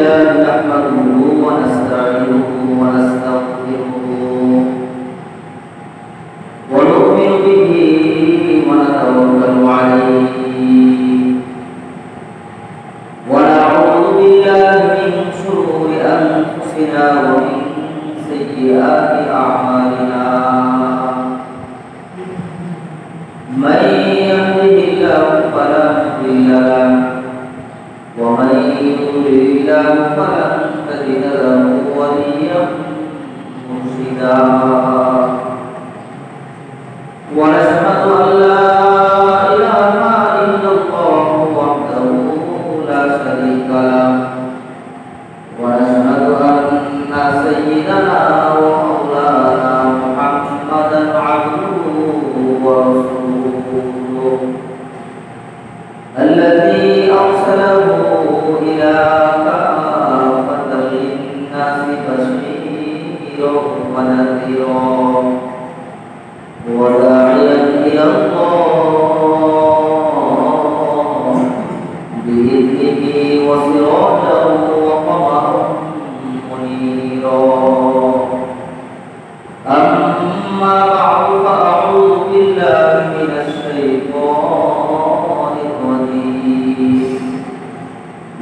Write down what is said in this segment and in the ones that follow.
لله نحمده ونستعينه ونستغفره ونؤمن به ونتوكل عليه ونعوذ بالله من شرور أنفسنا ومن سيئات أعمالنا من يهده الله فلا مضل له ومن يضلل الله فلن تجد له وليا مرشدا ونشهد أن لا إله إلا الله وحده لا شريك له ونشهد أن سيدنا ومولانا محمدا عبده ورسوله الذي أرسله إلى كافة للناس بشيرا ونذيرا وداعيا إلى الله بإذنه وسراجا وقمرا منيرا أما بعد فأعوذ بالله من الشيطان الرجيم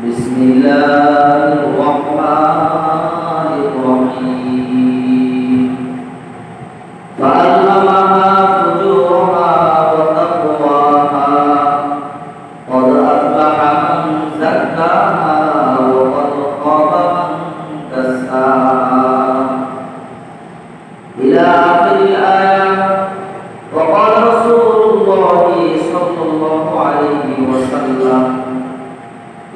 بسم الله الرحمن الرحيم فألهمها فجورها وتقواها قد أفلح من زكاها وقد خاب من دساها إلى آخر الآية. وقال رسول الله صلى الله عليه وسلم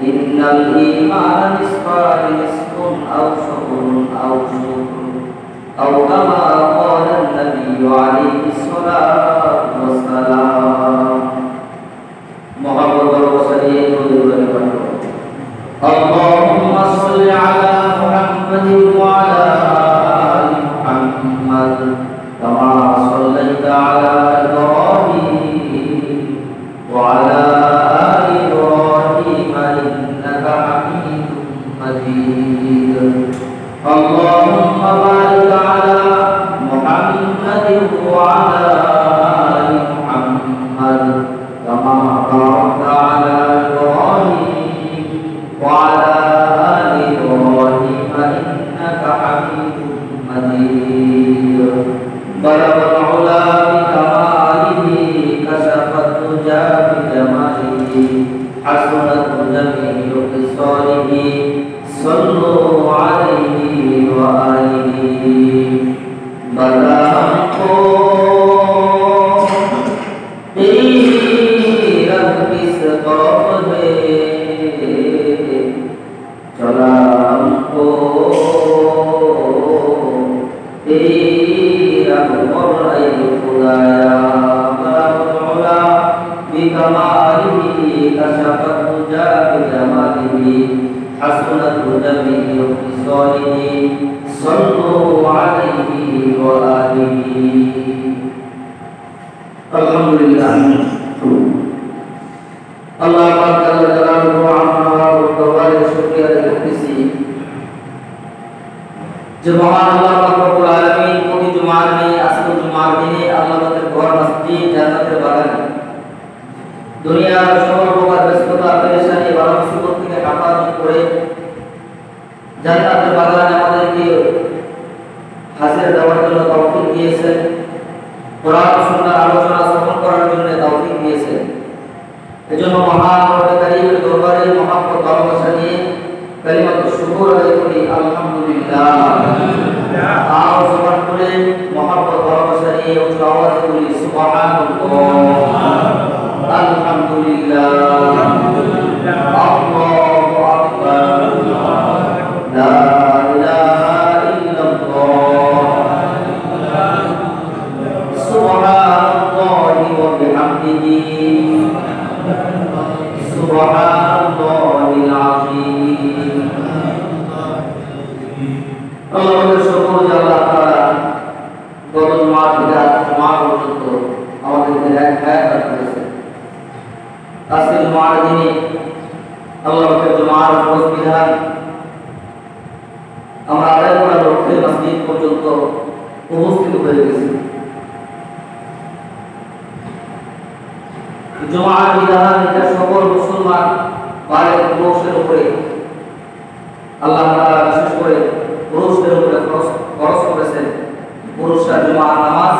إن الإيمان نصفان نصف أو شطر أو شطر أو كما قال النبي عليه الصلاة والسلام. محمد رسول الله اللهم صل على محمد وعلى آل محمد كما صليت على إبراهيم وعلى آل إبراهيم إنك حميد مجيد. اللهم بارك على محمد وعلى آل محمد كما باركت على إبراهيم وعلى آل إبراهيم إنك حميد مجيد. بلغ العلا بكماله كشف الدجى بجماله حسنت جميع خصاله صلوا عليه وآله. بدا हमको तेरी रब किस तरफ है चला हमको तेरी रब पर ऐ खुदाया बलगुला बिकमालिही कशफत दुजा बिजमालिही हसनत जमीउ खिसालिही सल्लु अलैहि व आलिहि। अल्हम्दुलिल्लाह अल्लाह पाक जल्ल जलालुहु अम्मा व तवारे शुक्रिया करতেছি যে মহান আল্লাহ পাক রব্বুল আলামিন প্রতি জুমার দিনে আজকে জুমার দিনে আল্লাহ পাকের ঘর মসজিদ জান্নাতের বাগান দুনিয়ার সকল প্রকার ব্যস্ততা পেরেশানি বালা মুসিবত থেকে হেফাজত করে জান্নাতের বাগানে আমাদেরকে হাজির দেওয়ার জন্য তৌফিক দিয়েছেন, কোরআন সুন্নাহর আলোচনা শ্রবণ করার জন্য তৌফিক দিয়েছেন। এজন্য মহান রব্বুল কারীমের দরবারে মহব্বত ভালোবাসা নিয়ে কালিমাতু শুকর আদায় করি আলহামদুলিল্লাহ। আর জবান খুলে মহব্বত ভালোবাসা নিয়ে উচ্চ আওয়াজে বলি সুবহানাল্লাহ আলহামদুলিল্লাহ আল্লাহু আকবার লা ইলাহা ইল্লাল্লাহ সুবহানাল্লাহি ওয়া বিহামদিহি সুবহানাল্লাহিল আযীম। আল্লাহর শুকর যে আল্লাহ তাআলা গত জুমা থেকে আজ জুমা পর্যন্ত আমাদেরকে এক করেছেন। আজকে জুমার দিনে আল্লাহ পাকের জুমার ফরজ বিধান আমরা আদায় করার লক্ষ্যে মসজিদ পর্যন্ত উপস্থিত হয়ে গেছি। জুমার বিধান এটা সকল মুসলমান বালেগ পুরুষের উপরে আল্লাহ তাআলা বিশেষ করে পুরুষদের উপরে ফরজ করেছেন। পুরুষরা জুমার নামাজ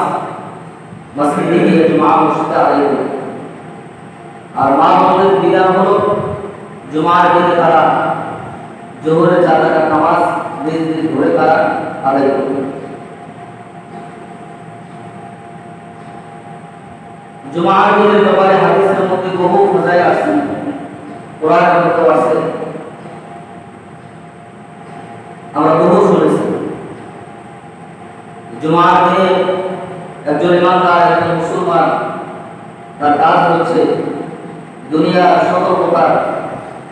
মসজিদে গিয়ে জুমা মুসজিদে আদায় করে। আর মা বোনদের বিধান হলো জুমার দিনে তারা জোহরের 4 রাকাত নামাজ নিজ নিজ ঘরে তারা আদায় করবে। জুমার দিনের ব্যাপারে হাদিসের মধ্যে বহু ফজিলত আছে, কোরআনের মধ্যে আছে, আমরা বহু শুনেছি। জুমার দিনে একজন ইমানদার, একজন মুসলমান তার কাজ হচ্ছে দুনিয়ার সকল প্রকার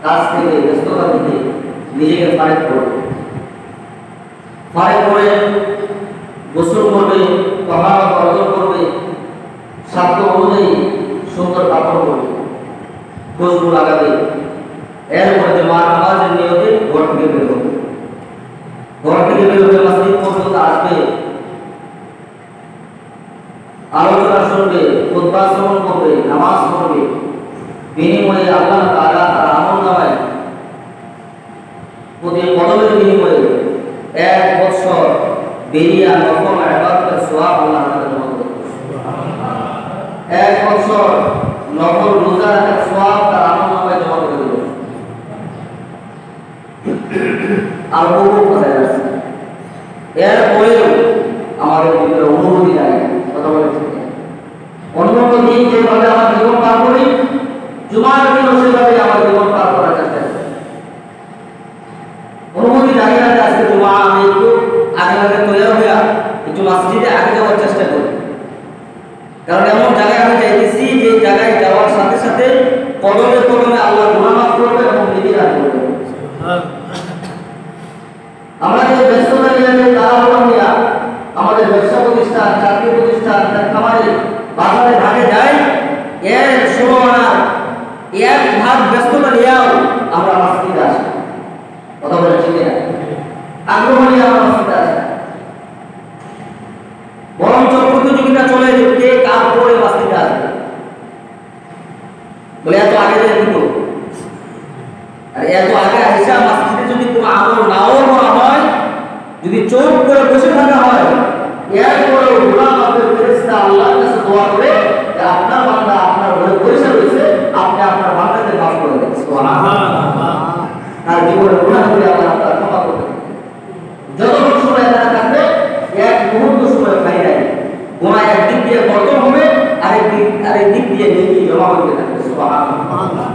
কাজ থেকে, ব্যস্ততা থেকে নিজেকে ফারেক করবে। ফারেক করে গোসল করবে, তাহারত অর্জন করবে, সাধ্য অনুযায়ী সুন্দর কাপড় পরবে, খুশবু লাগাবে। এরপরে জুমার নামাজের নিয়তে ঘর থেকে বের হবে। ঘর থেকে বের হয়ে মসজিদ পর্যন্ত আসবে, আলোচনা শুনবে, খুতবা শ্রবণ করবে, নামাজ পড়বে। বিনিময়ে আল্লাহ তাআলা তার আমলনামায় প্রতি কদমের বিনিময়ে 1 বছর বেরিয়া নফল ইবাদতের সওয়াব আল্লাহ তাআলা জমা করবেন। 1 বছর নফল রোজা রাখার সওয়াব তার আমলনামায় জমা করে দেবেন। আর বহু কথা আছে। এরপরেও আমাদের ভিতরে অনুভূতি জাগে, কথা বলে ঠিক না। অন্যান্য দিন যেভাবে আমার জীবন পার করি, জুমার দিনও সেভাবে আমার জীবন পার করার চেষ্টা করি। অনুভূতি জাগে না যে আজকে জুমা, আমি একটু আগে তৈরি হয়ে একটু মসজিদে আগে যাওয়ার চেষ্টা করি। কারণ এমন জায়গায় আমি যাইতেছি যে জায়গায় যাওয়ার সাথে সাথে কদমে কদমে আল্লাহ গুনাহ মাফ করবে এবং নেকি দান করবে। আমরা যে ব্যস্ততা নিয়ে তাড়াহুড়ো নিয়ে আমাদের ব্যবসা প্রতিষ্ঠান, চাকরি প্রতিষ্ঠান, খামারে, বাজারে ঘাটে যাই, এর 16 আনার 1 ভাগ ব্যস্ততা নিয়েও আমরা মসজিদে আসি। কথা বলে ঠিক না? আগ্রহ নিয়ে আমরা মসজিদে আসি, বরঞ্চ প্রতিযোগিতা চলে যে কে কার পরে মসজিদে আসবে। বলে এত আগে যেতে দিত, আর এত আগে আইসা মসজিদে যদি কোনো আমল নাও করা হয়, যদি চোখ করে বসে থাকা হয়, এরপরে গুনাহ মাফের ফেরেশতা আল্লাহর কাছে দোয়া করে যে আপনার বান্দা আপনার ঘরে বসে রয়েছে, আপনি আপনার বান্দাকে মাফ করে দেন। সুবহানাল্লাহ। তার জীবনের গুনাহগুলো আল্লাহ তাআলা ক্ষমা করে দেন। যতক্ষণ সময় তারা থাকবে, 1 মুহূর্ত সময় খাই নাই, গুনাহ একদিক দিয়ে বর্জন হবে, আরেক দিক দিয়ে নেকি জমা হতে থাকবে। সুবহানাল্লাহ।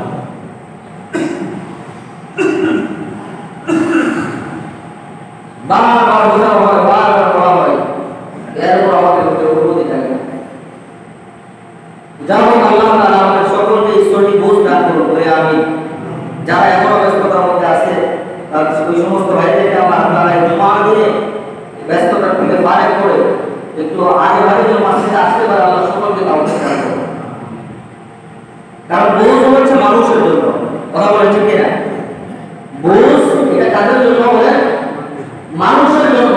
বারবার বোঝা হয়, বারবার বলা হয়, এরপর আমাদের মধ্যে অনুভূতি থাকে। যাও আল্লাহ তাআলা আমাদের সকলকে ঈশ্বরী বোঝ দান করুন বলে আমি। যারা এখনো ব্যস্ততার মধ্যে আছে, তার ওই সমস্ত ভাইদেরকে আল্লাহ তাআলা জুমার দিনে ব্যস্ততার থেকে ফারেক করে একটু আগে যেন মসজিদে আসতে পারে, আল্লাহ সকলকে তাওফিক দান করুন। কারণ বোঝ হচ্ছে মানুষের জন্য, কথা বলে ঠিক না? বোঝ এটা কাদের জন্য বলে? মানুষের জন্য।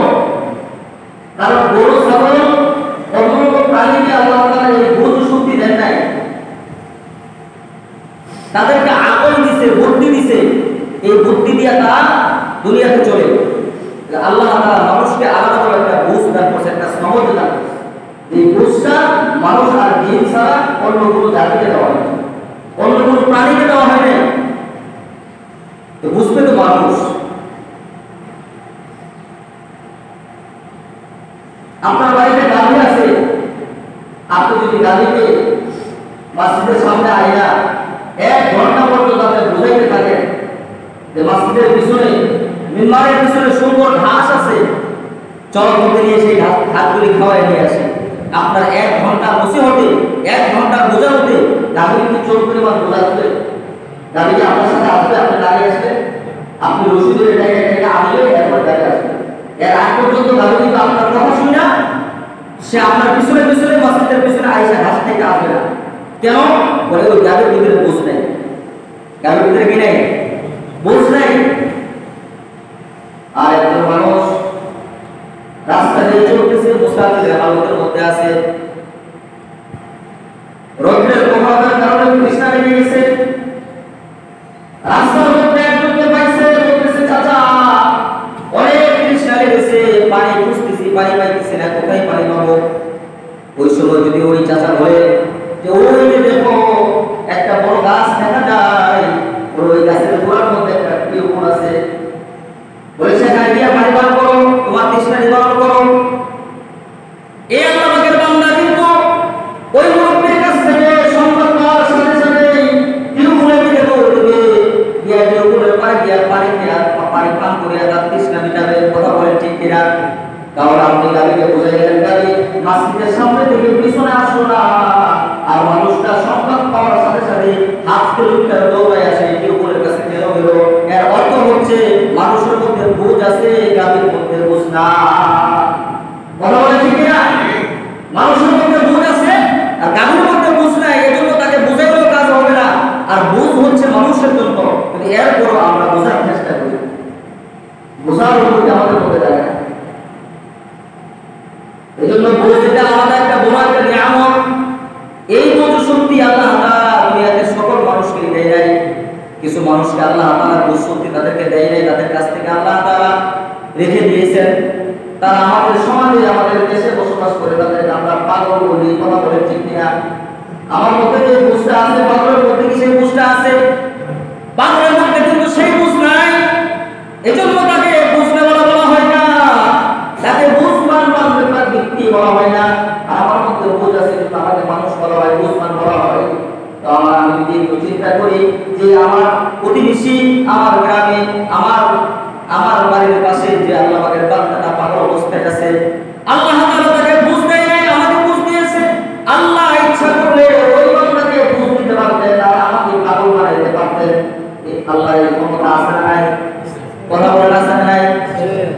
কারণ গরু, ছাগল, অন্য প্রাণীকে আল্লাহ তাআলা এই বোঝ শক্তি দেন নাই, তাদেরকে আকল দিছে, বুদ্ধি দিছে। এই বুদ্ধি দিয়ে তারা দুনিয়াতে চলে। আল্লাহ তাআলা মানুষকে আলাদা করে একটা বুঝ দান করছে, একটা সমঝ দান করছে। এই বুঝটা মানুষ আর জিন ছাড়া অন্য কোনো জাতিকে দেওয়া হয়, অন্য কোনো প্রাণীকে দেওয়া হয় না। তো বুঝবে তো মানুষ। আপনার বাড়িতে গাভী আছে, আপনি যদি গাভীকে মসজিদের সামনে আইনা 1 ঘন্টা পর্যন্ত আপনি বুঝাইতে থাকেন যে মসজিদের পিছনে, মিম্বারের পিছনে সুন্দর ঘাস আছে, চল তোকে নিয়ে সেই ঘাসগুলি খাওয়াই নিয়ে আসে, আপনার 1 ঘন্টা বসে হতে, 1 ঘন্টা বোঝা হতে গাভী কি চোখ পরিমাণ বোঝা হতে? গাভী কি আপনার সাথে আসবে? আপনি দাঁড়িয়ে আসবে, আপনি রশি ধরে টাইটা আনলে এরপর দাঁড়িয়ে আসবে। এর আগ পর্যন্ত গাভী কিন্তু আপনার কথা শুনে না, সে আপনার পিছনে পিছনে মসজিদের পিছনে আইসা ঘাস খাইতে আসবে না। কেন? বলে ওই গাভীর ভিতরে বোঝ নেই। গাভীর ভিতরে কি নেই? বোঝ নেই। আর একজন মানুষ করতেছে, মুসাফিরের হালতের মধ্যে আছে। রোদের প্রভাবের কারণে তৃষ্ণা লেগে গেছে। রাস্তার মধ্যে একজনকে পাইছে, বলতেছে চাচা অনেক তৃষ্ণা লেগেছে, পানি খুঁজতেছি, পানি পাইতেছি না, কোথায় পানি পাবো? ওই সময় যদি ওই চাচা বলে যে ওই যে দেখো একটা বড় গাছ দেখা যায়, ওই গাছের গোড়ার মধ্যে একটা টিউব আছে, বলে সেখানে গিয়ে পানি পান করো, তোমার তৃষ্ণা নিবারণ করো। এই আল্লাহর বান্দা কিন্তু ওই মুরব্বির কাছ থেকে সংবাদ পাওয়ার সাথে সাথে টিউবুলের দিকে দৌড় দিবে, গিয়ে টিউবুলের পাড়ে গিয়ে পানি খেয়ে পানি পান করে তার তৃষ্ণা মিটাবে। কথা বলে ঠিক কিনা? তাহলে আপনি গাড়িকে বুঝাই গেলেন, গাড়ি মসজিদের সামনে থেকে পিছনে আসলো না, আর মানুষটা সংবাদ পাওয়ার সাথে সাথে 8 কিলোমিটার দৌড়ায় আসে টিউবুলের কাছে গেল। এর অর্থ হচ্ছে মানুষের মধ্যে বুঝ আছে, গাড়ির মধ্যে বুঝ না। কথা বলে ঠিক কিনা? মানুষের মধ্যে বুঝ আছে আর গাভীর মধ্যে বুঝ নাই, এজন্য তাকে বুঝাইলেও কাজ হবে না। আর বুঝ হচ্ছে মানুষের জন্য, কিন্তু এরপরও আমরা বোঝার চেষ্টা করি, বোঝার অনুভূতি আমাদের মধ্যে যায় না। এজন্য বুঝ এটা আলাদা একটা বড় একটা নিয়ামত। এই বুঝ শক্তি আল্লাহ তাআলা দুনিয়াতে সকল মানুষকে দেয় নাই। কিছু মানুষকে আল্লাহ তাআলা বুঝ শক্তি তাদেরকে দেয় নাই, তাদের কাছ থেকে আল্লাহ তাআলা রেখে দিয়েছেন। তারা আমাদের সমাজে, আমাদের দেশে বসবাস করে, তাদেরকে আমরা পাগল বলি। কথা বলে ঠিক কিনা? আমার মধ্যে যে বুঝটা আছে, পাগলের মধ্যে কি সেই বুঝটা আছে? পাগলের মধ্যে কিন্তু সেই বুঝ নাই, এজন্য তাকে বুঝনেওয়ালা বলা হয় না, তাকে বুঝমান ব্যক্তি বলা হয় না। আমার মধ্যে বুঝ আছে কিন্তু আমাকে মানুষ বলা হয়, বুঝমান বলা হয়। তো আমি যদি চিন্তা করি যে আমার প্রতিবেশী, আমার গ্রামে, আমার বাড়ির পাশে যে আল্লাহ পাকের বান্দাটা পাগল অবস্থায় আছে, আল্লাহ তাআলা তাকে বুঝ দেয় নাই, আমাকে বুঝ দিয়েছে। আল্লাহ ইচ্ছা করলে ওই বান্দাকে বুঝ দিতে পারতেন, আর আমাকে পাগল বানাইতে পারতেন। আল্লাহর এই ক্ষমতা আছে না নাই? কথা বলেন আছে না নাই?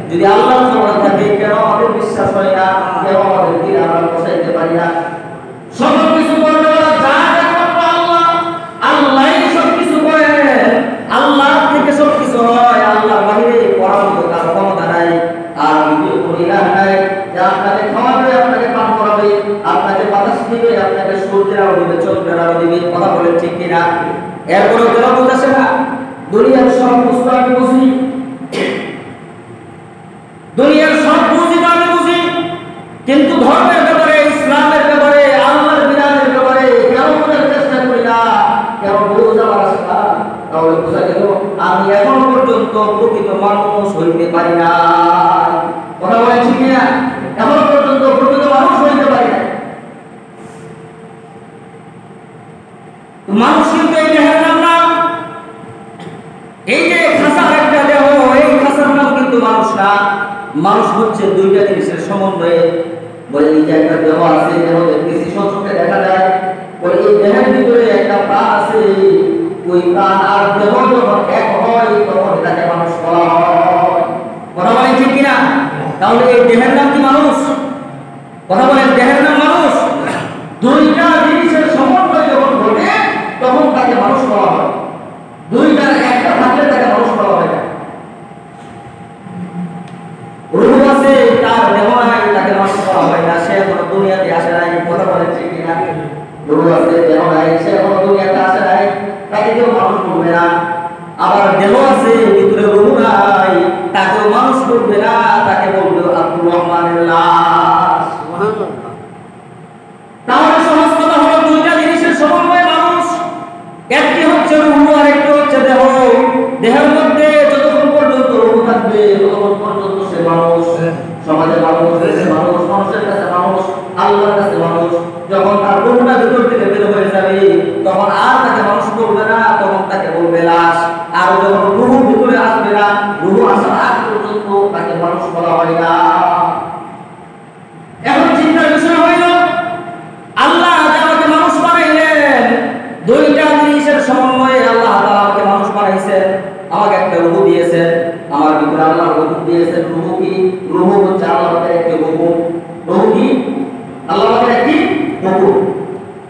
যদি আল্লাহর ক্ষমতা থাকে, কেন আমাদের বিশ্বাস হয় না? কেন আমাদের দিলে আমরা বসাইতে পারি না? সব কিছু করতে যা আল্লাহ, আল্লাহই সব কিছু করেন, আল্লাহ থেকে সব কিছু হয়। আল্লাহর বাহিরে করার মতো কার ক্ষমতা নাই, আর দ্বিতীয় কোনো ইলাহ নাই যে আপনাকে খাওয়াবে, আপনাকে পান করাবে, আপনাকে বাতাস দিবে, আপনাকে সূর্যের আলো দিবে, চন্দ্রের আলো দিবে। কথা বলেন ঠিক কিনা? এরপরে কেন বুঝাচ্ছে না? দুনিয়ার সব বুঝতে আমি বুঝি, দুনিয়ার সব বুঝি তো আমি বুঝি, কিন্তু ধর্মের ব্যাপারে, ইসলামের ব্যাপারে, আল্লাহর বিধানের ব্যাপারে কেন বোঝার চেষ্টা করি না? কেন বোঝা আসে না? তাহলে বোঝা গেল আমি এখন পর্যন্ত প্রকৃত মানুষ হইতে পারি না। কথা বলেন ঠিক না? এখন পর্যন্ত প্রকৃত মানুষ হইতে পারি না। মানুষ কিন্তু এই দেহের নাম না, এই যে খাসার একটা দেহ, এই খাসার নাম কিন্তু মানুষ না। মানুষ হচ্ছে দুইটা জিনিসের সমন্বয়ে। বলে এই যে একটা দেহ আছে, দেহ দেখতেছি, চোখে দেখা যায়, বলে এই দেহের ভিতরে একটা প্রাণ আছে, ওই প্রাণ আর দেহ যখন এক হয় তখন এটাকে মানুষ বলা হয়। কথা বলেন ঠিক কিনা? তাহলে এই দেহের নাম কি মানুষ? কথা বলেন, দেহের নাম মানুষ। দুইটা জিনিসের সমন্বয় যখন ঘটে তখন তাকে মানুষ বলা হয়। দুইটার একটা থাকলে তাকে মানুষ বলা হয় না। রূহ আছে, তার দেহ নাই, তাকে মানুষ বলা হয় না, সে এখনো দুনিয়াতে আসে নাই। কথা বলেন ঠিক কিনা? রূহ আছে, দেহ নাই, সে এখনো দুনিয়াতে আসে নাই, তাকে কেউ মানুষ বলবে না। আবার দেহ আছে, ভিতরে রূহ নাই, তাকেও মানুষ বলবে না, তাকে বলবে আব্দুর রহমানের লাশ। তাহলে সহজ কথা হলো দুইটা জিনিসের সমন্বয়ে মানুষ। একটি হচ্ছে রূহ আর একটি হচ্ছে দেহ। দেহের মধ্যে যতক্ষণ পর্যন্ত রূহ থাকবে ততক্ষণ পর্যন্ত সে মানুষ, সমাজে মানুষ, দেশে মানুষ, মানুষের কাছে মানুষ, আল্লাহর কাছে মানুষ। যখন তার রূহটা ভিতর থেকে বের হয়ে যাবে তখন আর তাকে মানুষ বলবে না, তখন তাকে বলবে লাশ। আর যখন রূহ ভিতরে আসবে না, রূহ আসার আগ পর্যন্ত তাকে মানুষ বলা হয় না। এখন চিন্তার বিষয় হইল আল্লাহ আমাকে মানুষ বানাইলেন, দুইটা জিনিসের সমন্বয়ে আল্লাহ তাআলা আমাকে মানুষ বানাইছেন। আমাকে একটা রূহ দিয়েছেন, আমার ভিতরে আল্লাহ রূহ দিয়েছেন। রূহ কি? রূহ হচ্ছে আল্লাহর একটি হুকুম। রূহ কি? আল্লাহর একটি হুকুম।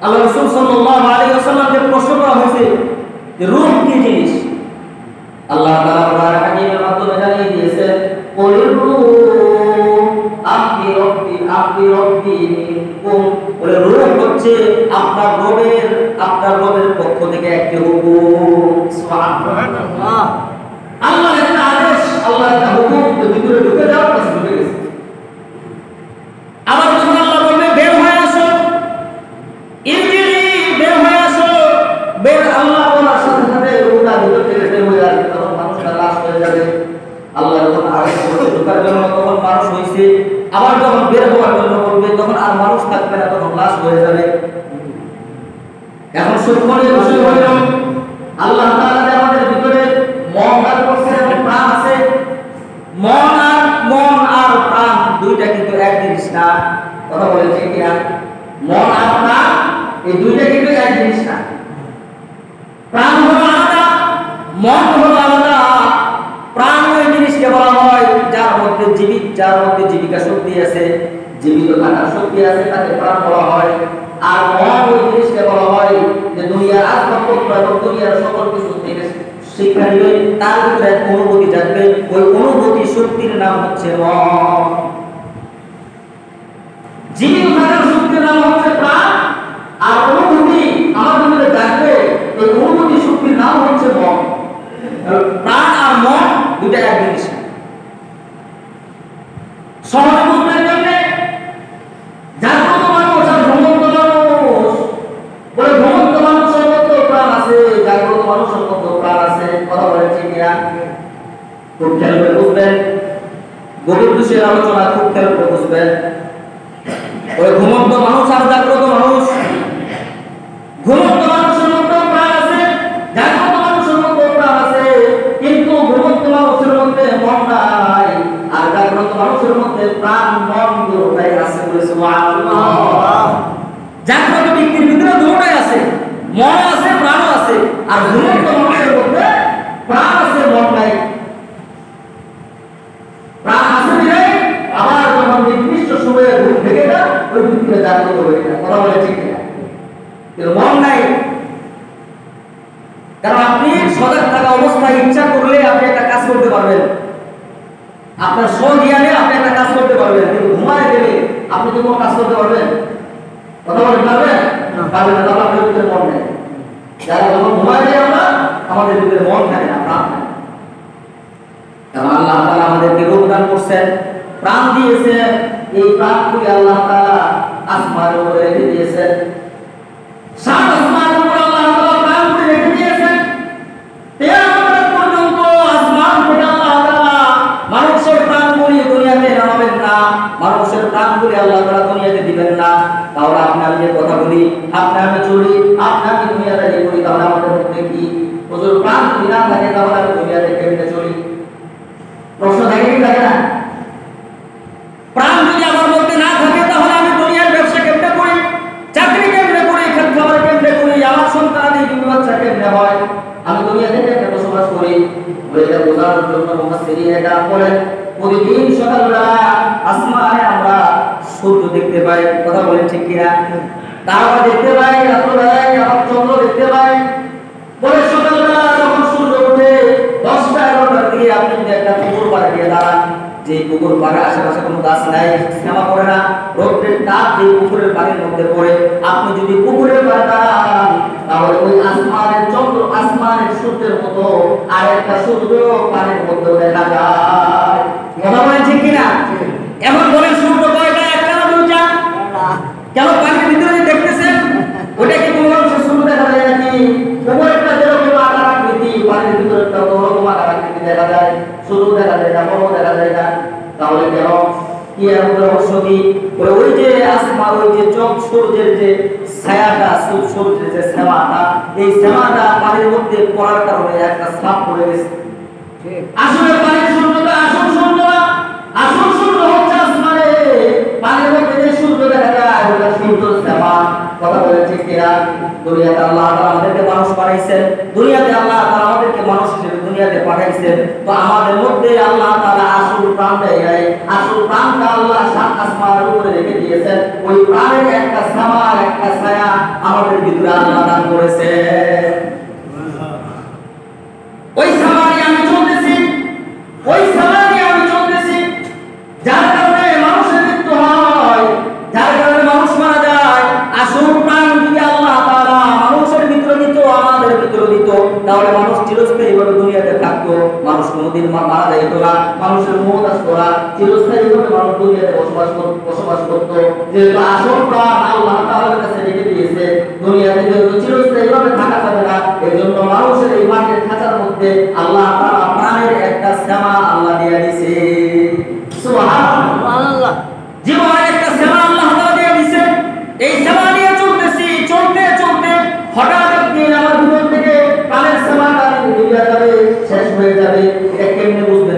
আল্লাহ রাসূল সাল্লাল্লাহু আলাইহি ওয়াসাল্লামকে প্রশ্ন করা হয়েছে যে রূহ কি জিনিস? আল্লাহ তাআলা কোরআন হাকিমের মাধ্যমে জানিয়ে দিয়েছেন, কুল রূহ আমিরু আপনার রবের পক্ষ থেকে একটি হুকুম, সুবহানাল্লাহ। আল্লাহর একটা আদেশ, আল্লাহর একটা হুকুম, ভিতরে ঢুকে যাও, বাস ঢুকে গেছে। আবার যখন আল্লাহ বলবে বের হয়ে আসো, ইরজিই, বের হয়ে আসো, বের, আল্লাহ বলার সাথে সাথে রূহটা ভিতর থেকে বের হয়ে আসবে, তখন মানুষটা লাশ হয়ে যাবে। আল্লাহ যখন আদেশ করবে ঢোকার জন্য, তখন মানুষ হইছে। আবার যখন বের হওয়ার জন্য বলবে, তখন আর মানুষ থাকবে না, তখন লাশ হয়ে যাবে। এখন সুখমনের বিষয় হইল আল্লাহ তাআলা যে আমাদের ভিতরে মন দান করছে এবং প্রাণ আছে, মন আর প্রাণ দুইটা কিন্তু এক জিনিস না। কথা বলেছে কি না? মন আর প্রাণ এই দুইটা কিন্তু এক জিনিস না। প্রাণ হলো আলাদা, মন হলো আলাদা। প্রাণ ওই জিনিসকে বলা হয় যার মধ্যে জীবিকা শক্তি আছে, জীবিত থাকার শক্তি আছে, তাকে প্রাণ বলা হয়। আর মন ওই জিনিসকে বলা হয় যে দুনিয়ার আসবাবপত্র এবং দুনিয়ার সকল কিছু থেকে শিক্ষা নিবে, তার ভিতরে অনুভূতি জাগবে, ওই অনুভূতি শক্তির নাম হচ্ছে মন। জীবিত থাকার শক্তির নাম হচ্ছে প্রাণ, আর অনুভূতি আমার ভিতরে জাগবে, এই অনুভূতি শক্তির নাম হচ্ছে মন। প্রাণ আর মন দুইটা এক জিনিস। সহজ বুঝবেন কেমনে? জাগ্রত মানুষ আর ভ্রমন্ত মানুষ, বলে ভ্রমন্ত মানুষের মধ্যে প্রাণ আছে, জাগ্রত মানুষের মধ্যে প্রাণ আছে। কথা বলেন ঠিক না? খুব খেয়াল করে বুঝবেন, গভীর বিষয়ের আলোচনা খুব খেয়াল করে বুঝবেন। ওই ঘুমন্ত মানুষ আর জাগ্রত মানুষ, ঘুমন্ত মানুষের মধ্যে প্রাণ আছে, জাগ্রত মানুষের মধ্যে প্রাণ আছে, কিন্তু ঘুমন্ত মানুষের মধ্যে মন নাই, আর জাগ্রত মানুষের মধ্যে প্রাণ মন দুটোই আছে। বলে সুবহানাল্লাহ। জাগ্রত ব্যক্তির ভিতরে দুটোই আছে, মন আছে, প্রাণ আছে। আর ঘুমন্ত মানুষের মধ্যে প্রাণ আছে, মন নাই। প্রাণ আছে বিধায় আবার যখন নির্দিষ্ট সময়ে ঘুম থেকে না, ওই ভিতরে জাগ্রত হয়ে যায়। কথা বলে ঠিক না? কিন্তু মন নাই। কারণ আপনি সজাগ থাকা অবস্থায় ইচ্ছা করলে আপনি একটা কাজ করতে পারবেন, আপনার স্বজ্ঞানে আপনি একটা কাজ করতে পারবেন, কিন্তু ঘুমায় গেলে আপনি কি কোনো কাজ করতে পারবেন? কথা বলতে পারবেন? পারবেন না। তাহলে আপনার ভিতরে মন নেই। যারা যখন ঘুমায় যাই আমরা, আমাদের ভিতরে মন থাকে না, প্রাণ থাকে। কারণ আল্লাহ তাআলা আমাদেরকে রূপ দান করছেন, প্রাণ দিয়েছেন। এই প্রাণগুলি আল্লাহ তাআলা আসমানের উপরে রেখে দিয়েছেন। সাত আসমানের উপরে আল্লাহ তাআলা প্রাণগুলি রেখে দিয়েছেন। কিয়ামত পর্যন্ত আসমান থেকে আল্লাহ তাআলা মানুষের প্রাণগুলি দুনিয়াতে নামাবেন না, মানুষের প্রাণগুলি আল্লাহ তাআলা দুনিয়াতে দিবেন না। তাহলে আপনি আমি যে কথা বলি, আপনি আমি চলি, আপনি আমি দুনিয়াতে যে করি, তাহলে আমাদের মধ্যে কি হুজুর প্রাণ যদি না থাকে, তাহলে আমি দুনিয়াতে কেমনে চলি? প্রশ্ন থাকে কি থাকে না? প্রাণ যদি আমার মধ্যে না থাকে, তাহলে আমি দুনিয়ার ব্যবসা কেমনে করি, চাকরি কেমনে করি, খেত খাবার কেমনে করি, আমার সন্তানাদি বিবি বাচ্চা কেমনে হয়, আমি দুনিয়াতে কেমনে বসবাস করি? এটা বোঝার জন্য মুফাসসিরিন এটা বলেন, প্রতিদিন সকালবেলা আসমানে আমরা সূর্য দেখতে পাই। কথা বলেন ঠিক কিনা? তারা দেখতে পাই, রাত্রিবেলায় আবার চন্দ্র দেখতে পাই। বলে সকালবেলা যখন সূর্য ওঠে 10টা-11টার দিকে আপনি যদি একটা পুকুর পাড়ে গিয়ে দাঁড়ান, যে পুকুর পাড়ে আশেপাশে কোনো গাছ নাই, শ্যামা পড়ে না, রোদের তাপ যে পুকুরের পানির মধ্যে পড়ে, আপনি যদি পুকুরের পাড়ে দাঁড়ান, তাহলে ওই আসমানের চন্দ্র, আসমানের সূর্যের মতো আর একটা সূর্য পানির মধ্যে দেখা যায়। কথা বলেন ঠিক কিনা? এখন বলেন সূর্য কয়টা, একটা না দুইটা? কেন পানির ভিতরে দেখতেছেন, ওটা কি কোনো মানুষের সূর্য দেখা যায় নাকি? উপরেরটা যেরকম আকার আকৃতি, পানির ভিতরেরটা ওরকম আকার আকৃতি দেখা যায়, সূর্য দেখা যায় না, বড় দেখা যায় না। তাহলে কেন? কি এর রহস্য কি? ওই যে আসমান, ওই যে সূর্যের যে ছায়াটা, সূর্যের যে শ্যামাটা, এই শ্যামাটা পানির মধ্যে পড়ার কারণে একটা ছাপ পড়ে গেছে। আসলে পানির সূর্যটা আসল সূর্য না, আসল সূর্য হচ্ছে আসমানে। পানির মধ্যে যে সূর্য দেখা যায় ওটা সূর্যের শ্যামা। কথা বলে ঠিক কিনা? দুনিয়াতে আল্লাহ তাআলা আমাদেরকে মানুষ বানাইছেন, দুনিয়াতে আল্লাহ তাআলা আমাদেরকে মানুষ হিসেবে দুনিয়াতে পাঠাইছেন। তো আমাদের মধ্যে আল্লাহ তাআলা আসল প্রাণ দেয়, আসল প্রাণটা আল্লাহ সাত আসমানের উপরে রেখে দিয়েছেন। ওই প্রাণের একটা শ্যামা, একটা ছায়া আমাদের ভিতরে আল্লাহ দান করেছেন। ওই সামানি আমি চলতেছি, ওই সামানি আমি চলতেছি, যার কারণে মানুষের মৃত্যু হয়, যার কারণে মানুষ মারা যায়। আসল প্রাণ যদি আল্লাহ কোনদিন মারা যাইত না, মানুষের মৌত আসতো না, চিরস্থায়ীভাবে মানুষ দুনিয়াতে বসবাস করত। যেহেতু আসল প্রাণ আল্লাহ তাআলার কাছে রেখে দিয়েছে, দুনিয়াতে যেহেতু চিরস্থায়ীভাবে থাকা যাবে না, এই জন্য মানুষের এই মাটির খাঁচার মধ্যে আল্লাহ তাআলা প্রাণের একটা সেমা আল্লাহ দিয়ে দিয়েছে। সুবহানাল্লাহ। জীবনের একটা সেমা আল্লাহ তাআলা দিয়ে দিয়েছে। এই সেমা নিয়ে চলতেছি, চলতে চলতে হঠাৎ একদিন আমার ভিতর থেকে প্রাণের সেমাটা নিভে যাবে, শেষ হয়ে যাবে। এটা কেমনে বুঝবেন?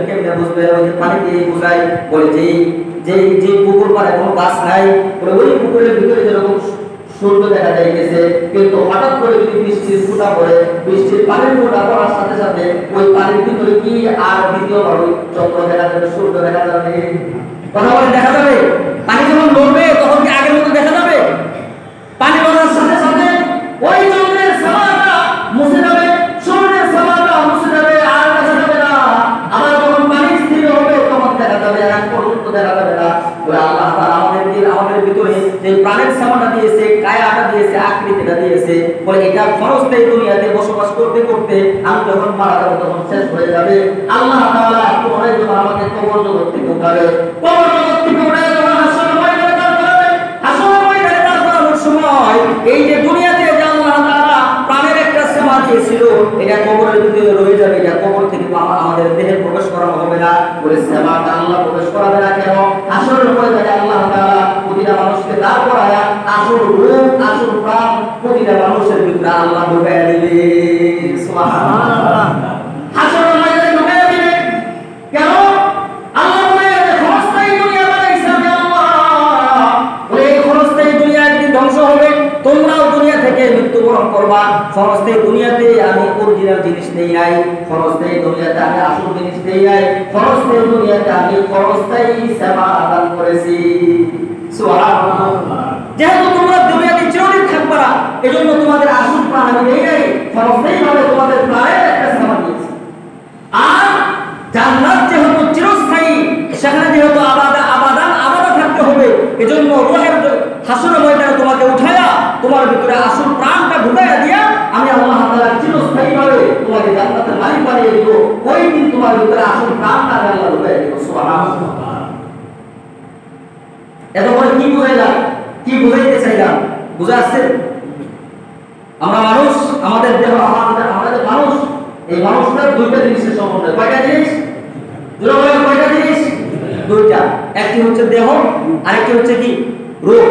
ওই যে পানি দিয়ে বুঝাই, বলে যে পুকুর পাড়ে কোনো গাছ নাই, ওই পুকুরের ভিতরে যেরকম সূর্য দেখা যাইতেছে, কিন্তু হঠাৎ করে যদি বৃষ্টির ফোঁটা পড়ে, বৃষ্টির পানির ফোঁটা পড়ার সাথে সাথে ওই পানির ভিতরে কি আর দ্বিতীয়বার ওই চন্দ্র দেখা যাবে, সূর্য দেখা যাবে? কথা বলে দেখা যাবে? পানি যখন লড়বে তখন কি আগের মতো দেখা যাবে? পানি লড়ার সাথে সাথে ওই চন্দ্রের সেমাটা মুছে যাবে, সূর্যের সেমাটা মুছে যাবে, আর দেখা যাবে না। আবার যখন পানি স্থির হবে তখন দেখা যাবে, আর পর্যন্ত দেখা যাবে না। আল্লাহ তাআলা আমাদের ভিতরে যে প্রাণের সেমাটা দিয়েছে, কায়াটা দিয়েছে, আকৃতিটা দিয়েছে, বলে এটা ক্ষণস্থায়ী দুনিয়াতে বসবাস করতে করতে আমি যখন মারা যাবো তখন শেষ হয়ে যাবে। আল্লাহ তাআলা তোমাদের জন্য আমাকে কবর জগৎ থেকে উঠাবে, কবর জগৎ থেকে উঠে যখন হাসরের ময়দানে দাঁড় করাবে, হাসরের ময়দানে দাঁড় করানোর সময় এই যে দুনিয়াতে যে আল্লাহ তাআলা প্রাণের একটা সেমা দিয়েছিল, এটা কবরের ভিতরে রয়ে যাবে। এটা কবর থেকে আমাদের দেহে প্রবেশ করানো হবে না। বলে সেমাটা আল্লাহ প্রবেশ করাবে না কেন? হাসরের ময়দানে আল্লাহ তাআলা প্রতিটা মানুষকে দাঁড় করায়া আসল রূপ, আসল প্রাণ প্রতিটা মানুষের ভিতরে আল্লাহ ঢুকাইয়া দিবে। সুবহানাল্লাহ। হাসরের ময়দানে ঢুকাইয়া দিবে কেন? আল্লাহ বলে ক্ষণস্থায়ী দুনিয়া বানাইছে আল্লাহ। বলে এই ক্ষণস্থায়ী দুনিয়া একদিন ধ্বংস হবে, তোমরাও দুনিয়া থেকে মৃত্যুবরণ করবা। ক্ষণস্থায়ী দুনিয়াতে আমি অরিজিনাল জিনিস নেই নাই, ক্ষণস্থায়ী দুনিয়াতে আমি আসল জিনিস নেই নাই, ক্ষণস্থায়ী দুনিয়াতে আমি ক্ষণস্থায়ী সেবা দান করেছি। সুবহানাল্লাহ। যেহেতু তোমরা দুনিয়াতে চিরদিন থাকবে না, এজন্য তোমাদের আসল প্রাণ আমি দেই নাই, ক্ষণস্থায়ীভাবে তোমাদের প্রাণের একটা সেবা দিয়েছি। আর জান্নাত যেহেতু চিরস্থায়ী, সেখানে যেহেতু আবাদা থাকতে হবে, এজন্য রূহের হাসরের ময়দানে তোমাকে উঠায়া তোমার ভিতরে আসল প্রাণটা ঢুকাইয়া দিয়া আমি আল্লাহ তাআলা চিরস্থায়ীভাবে তোমাকে জান্নাতের মালিক বানিয়ে দিব। ওই দিন তোমার ভিতরে আসল প্রাণটা আল্লাহ ঢুকাইয়া দিব। সুবহানাল্লাহ। এতক্ষণ কি বুঝাইলাম, কি বুঝাইতে চাইলাম? বুঝা আসছে? আমরা মানুষ, আমাদের দেহ, আমাদের মানুষ, এই মানুষটার দুইটা জিনিসের সম্বন্ধ। কয়টা জিনিস? কয়টা জিনিস? দুইটা। একটি হচ্ছে দেহ, আরেকটি হচ্ছে কি? রূহ।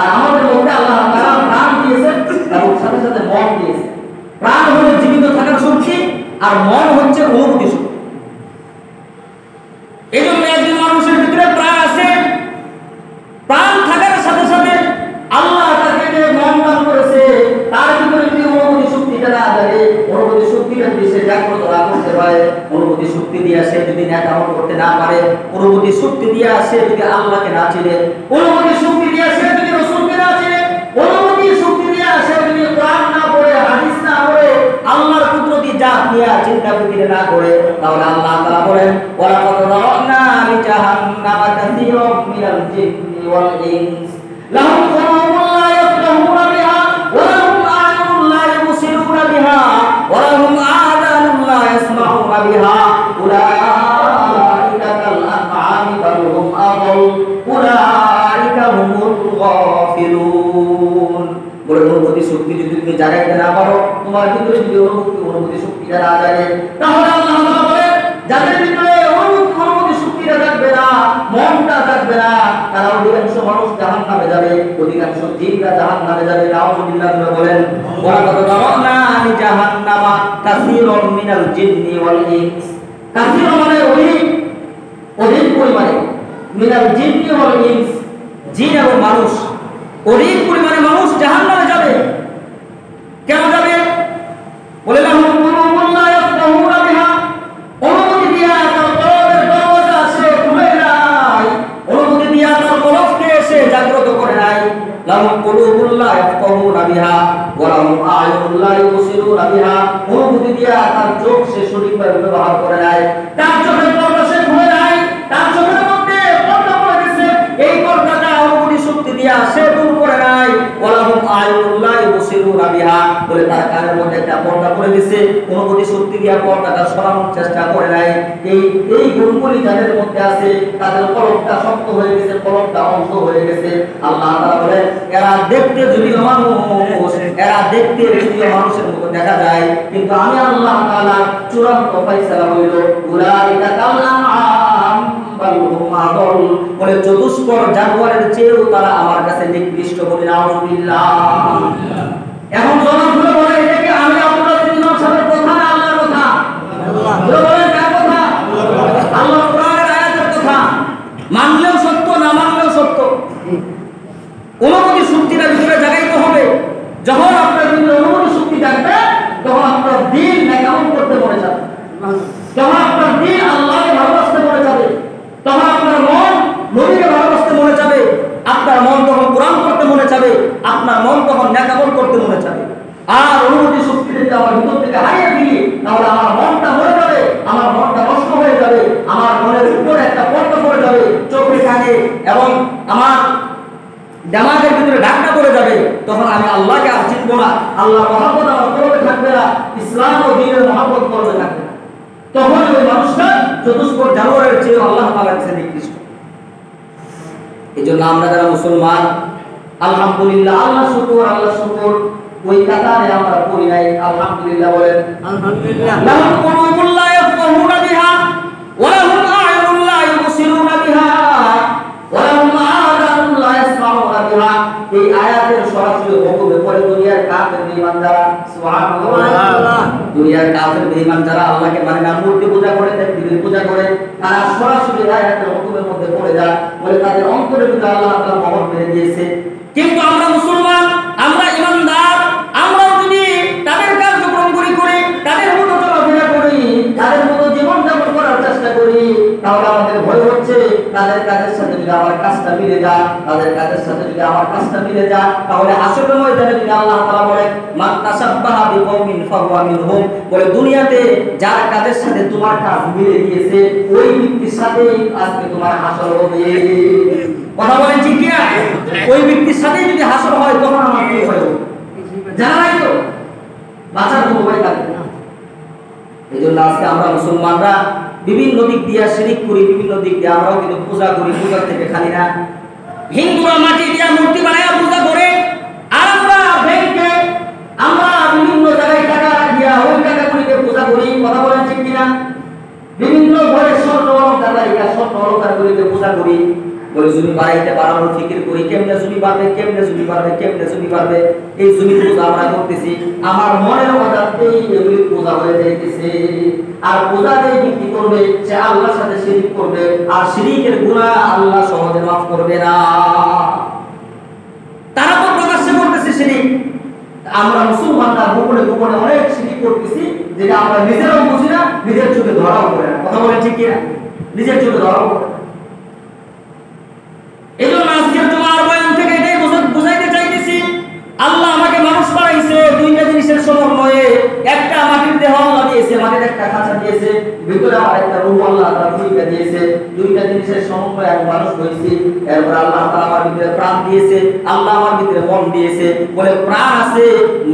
আর আমাদের মধ্যে আল্লাহ তাআলা প্রাণ দিয়েছেন এবং সাথে সাথে মন দিয়েছেন। প্রাণ হলো জীবিত থাকার শক্তি, আর মন হচ্ছে অনুভূতি শক্তি। এই জন্য একজন মানুষের ভিতরে প্রাণ আছে, প্রাণ থাকার সাথে সাথে আল্লাহ তাকে যে মন দান করেছে, তার ভিতরে যদি অনুভূতি শক্তিটা না থাকে, অনুভূতি শক্তিটা যদি সে জাগ্রত না করতে পারে, অনুভূতি শক্তি দিয়ে সে যদি ন্যায় আমল করতে না পারে, অনুভূতি শক্তি দিয়ে সে যদি আল্লাহকে না চিনে, অনুভূতি শক্তি দিয়ে সে যদি রাসূলকে না চিনে, অনুভূতি শক্তি দিয়ে সে যদি কোরআন না পড়ে, হাদিস না পড়ে, আল্লাহর কুদরতি জাত নিয়ে চিন্তা ফিকির না করে, তাহলে আল্লাহ তাআলা বলেন ওয়ালাকাদ যারানা লিজাহান্নামা কাসীরাম মিনাল জিন্নি ওয়াল ইনস লাহুম কুলুবুন লা ইয়াফকাহুনা বিহা ওয়া লাহুম আ'য়ুনুন লা ইবসিরুনা বিহা ওয়া লাহুম আযানুন লা ইয়াসমাউনা বিহা উলাইকা কাল আনআমি বাল হুম আযাল উলাইকা হুমুল গাফিলুন। বলে অনুভূতি শক্তি যদি তুমি জাগাইতে না পারো, তোমার ভিতরে যদি অনুভূতি শক্তিটা না জাগে, তাহলে আল্লাহ তাআলা বলেন যাদের ভিতরে অনুভূতি শক্তিটা থাকবে না, মনটা থাকবে না, তারা অধিকাংশ মানুষ জাহান্নামে যাবে, অধিকাংশ জিনরা জাহান্নামে যাবে। নাউযুবিল্লাহ বলেন ওয়ালাকাদ যারানা লিজাহান্নামা কাসীরাম মিনাল জিন্নি ওয়াল ইনস। কাসীর মানে অধিক পরিমাণে, মিনাল জিন্নি ওয়াল ইনস, জিন এবং মানুষ, অধিক পরিমাণে মানুষ জাহান্নামে যাবে। কেন যাবে? বলে লাহুম কুলুবুন লা ইয়াফকাহুনা বিহা, অনুভূতি দিয়া তার কলবের দরওয়াজা সে খুলে নাই, অনুভূতি দিয়া তার কলবকে সে জাগ্রত করে নাই। লাহুম কুলুবুন লা ইয়াফকাহুনা বিহা ওয়া লাহুম আ'য়ুনুন লা ইবসিরুনা বিহা, অনুভূতি দিয়া তার চোখ সে সঠিকভাবে ব্যবহার করে নাই, তার চোখের পর্দা সে খুলে নাই, তার চোখের মধ্যে পর্দা পড়ে গেছে, এই পর্দাটা অনুভূতি শক্তি দিয়া সে দূর করে নাই। ওয়া লাহুম আয়ুল্লাহ ইবসিরুনা বিহা, বলে তার কানের মধ্যে একটা পর্দা পড়ে গেছে, অনুভূতি শক্তি দিয়ে পর্দাটা সরানোর চেষ্টা করে নাই। এই গুণগুলি যাদের মধ্যে আছে তাদের কলবটা শক্ত হয়ে গেছে, কলবটা অন্ধ হয়ে গেছে। আল্লাহ তাআলা বলে এরা দেখতে যদিও মানুষ, এরা দেখতে যদিও মানুষের মতো দেখা যায়, কিন্তু আমি আল্লাহ তাআলা চূড়ান্ত ফয়সালা হইল উলাইকা কাল আনআম বাল হুম আদল, বলে চতুষ্পদ জানোয়ারের চেয়েও তারা আমার কাছে নিকৃষ্ট। বলে নাউযুবিল্লাহ। এখন জনগণ বলে এটা কি আমি আপনাদের ইমাম সাহেবের কথা না আল্লাহর কথা? আল্লাহ। বলেন কার কথা? আল্লাহ কোরআনের আয়াতের কথা। মানলেও সত্য, না মানলেও সত্য। অনুমতি শক্তিটা ভিতরে জাগাইতে হবে। যখন আপনার ভিতরে অনুমতি শক্তি থাকবে তখন আপনার দিন নেকামত করতে মনে যাবে, যখন আপনার দিন আল্লাহকে ভালোবাসতে মনে যাবে, তখন আপনার মন নবীকে ভালোবাসতে মনে যাবে, আপনার মন তখন কোরআন করতে মনে যাবে, আপনার মন তখন নেকামত করতে মনে যাবে। আর অনুমতি শক্তি যদি আমার ভিতর থেকে হারিয়ে ফেলি তাহলে আমার মনটা মরে যাবে, আমার মনটা নষ্ট হয়ে যাবে, আমার মনের উপরে একটা পর্দা পড়ে যাবে, চোখে কানে এবং আমার জামাতের ভিতরে ঢাকনা পড়ে যাবে। তখন আমি আল্লাহকে আর চিনব না, আল্লাহর মহব্বত আমার কলবে থাকবে না, ইসলাম ও দ্বীনের মহব্বত কলবে থাকবে না। তখন ওই মানুষটা চতুষ্পদ জানোয়ারের চেয়ে আল্লাহ তাআলার কাছে নিকৃষ্ট। এজন্য আমরা যারা মুসলমান আলহামদুলিল্লাহ, আল্লাহ শুকর, আল্লাহ শুকর, ওই কাতারে আমরা পড়ি নাই। আলহামদুলিল্লাহ বলেন আলহামদুলিল্লাহ। লাহুম কুলুবুন লা ইয়াফকাহুনা বিহা ওয়া লাহুম আ'য়ুনুন লা ইউবসিরুনা বিহা ওয়া লাহুম আযানুন লা ইয়াসমাউনা বিহা। এই আয়াতের সরাসরি হুকুমে পড়ে দুনিয়ার কাফের বেঈমান যারা, সুবহানাল্লাহ, দুনিয়ার কাফের বেঈমান যারা আল্লাহকে মানে না, মূর্তি পূজা করে, দেবীর পূজা করে, তারা সরাসরি আয়াতের হুকুমের মধ্যে পড়ে যায়, বলে তাদের অন্তরের ভিতরে আল্লাহ তাআলা মোহর মেরে দিয়েছে। কিন্তু আমরা মুসলমান, আমরা ইমানদার, আমরা যদি তাদের কার্যক্রম করি, তাদের মতো চলাফেরা করি, তাদের মতো জীবন যাপন করার চেষ্টা করি, তাহলে আমাদের ভয় হচ্ছে তাদের কাজের সাথে যদি আমার কাজটা মিলে যায়, তাদের কাজের সাথে যদি আমার কাজটা মিলে যায়, তাহলে হাসরের ময়দানে যদি আল্লাহ তাআলা বলেন মান তাশাব্বাহা বিকওমিন ফাহুয়া মিনহুম, বলে দুনিয়াতে যার কাজের সাথে তোমার কাজ মিলে গিয়েছে ওই ব্যক্তির সাথে আজকে তোমার হাসর হবে। কথা বলেন ঠিক কি না? ওই ব্যক্তির সাথে যদি হাসর হয় তখন আমার কি হবে জানাই তো, বাঁচার কোনো উপায় থাকবে না। এজন্য আজকে আমরা মুসলমানরা বিভিন্ন দিক দিয়ে শিরিক করি, বিভিন্ন দিক দিয়ে আমরাও কিন্তু পূজা করি, পূজা থেকে খালি না। হিন্দুরা মাটি দিয়ে মূর্তি বানায় পূজা করে, আর আমরা ব্যাংকে আমরা বিভিন্ন জায়গায় টাকা রাখিয়া ওই টাকাগুলিকে পূজা করি। কথা বলেন ঠিক কিনা? বিভিন্ন ঘরে স্বর্ণ অলংকার রাখিয়া স্বর্ণ অলংকারগুলিকে পূজা করি, বলে জমি বাড়াইতে বাড়ানোর ফিকির করি, কেমনে জমি বাড়বে, কেমনে জমি বাড়বে, কেমনে জমি বাড়বে। এই জমি পূজা আমরা করতেছি, আমার মনের অজান্তেই এগুলি পূজা হয়ে যাইতেছে। আর পূজা যে ব্যক্তি করবে সে আল্লাহর সাথে শিরিক করবে, আর শিরিকের গুনাহ আল্লাহ সহজে মাফ করবে না। তারা তো প্রকাশ্যে করতেছে শিরিক, আমরা মুসলমানরা গোপনে গোপনে অনেক শিরিক করতেছি, যেটা আমরা নিজেরাও বুঝি না, নিজের চোখে ধরাও পড়ে না। কথা বলে ঠিক কিনা? নিজের চোখে ধরাও পড়ে না। এজন্য আজকের তোমার বয়ান থেকে এটাই বুঝাইতে চাইতেছি, আল্লাহ আমাকে মানুষ বানাইছে দুইটা জিনিসের সমন্বয়ে। একটা মাটির দেহ আল্লাহ দিয়েছে, মাটির একটা খাঁচা দিয়েছে, ভিতরে আমার একটা রূহ আল্লাহ তাআলা ফুঁইকা দিয়েছে। দুইটা জিনিসের সমন্বয়ে আমি মানুষ হইছি। এরপর আল্লাহ তাআলা আমার ভিতরে প্রাণ দিয়েছে, আল্লাহ আমার ভিতরে মন দিয়েছে। বলে প্রাণ আছে,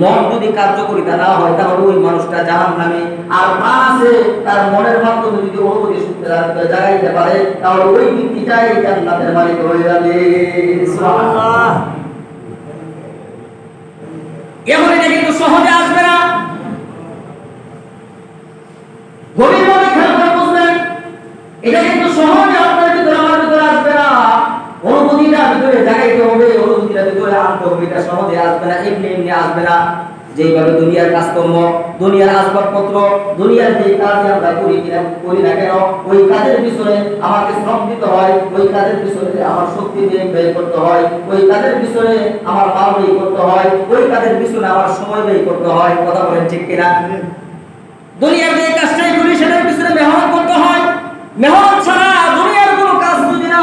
মন যদি কার্যকরিতা না হয় তাহলে ওই মানুষটা জাহান্নামী। আর প্রাণ আছে, তার মনের মাধ্যমে যদি অনুভূতি শক্তি জাগাইতে পারে তাহলে ওই ব্যক্তিটাই জান্নাতের মালিক হয়ে যাবে। সুবহানাল্লাহ। এখন এটা কিন্তু সহজে আসবে না, গভীরভাবে খেয়াল করে বুঝবেন। এটা কিন্তু সহজে আপনার ভিতরে আমার ভিতরে আসবে না, অনুভূতিটা ভিতরে জাগাইতে হবে, অনুভূতিটা ভিতরে আনতে হবে। এটা সহজে আসবে না, এমনি এমনি আসবে না। যেইভাবে দুনিয়ার কাজকর্ম, দুনিয়ার আসবাবপত্র, দুনিয়ার যে কাজ আমরা করি না কেন, ওই কাজের পিছনে আমাকে শ্রম দিতে হয়, ওই কাজের পিছনে আমার শক্তি ব্যয় করতে হয়, ওই কাজের পিছনে আমার মাল ব্যয় করতে হয়, ওই কাজের পিছনে আমার সময় ব্যয় করতে হয়। কথা বলেন ঠিক কিনা? দুনিয়ার যে কাজটাই করি সেটার পিছনে মেহনত করতে হয়। মেহনত ছাড়া দুনিয়ার কোনো কাজ যদি না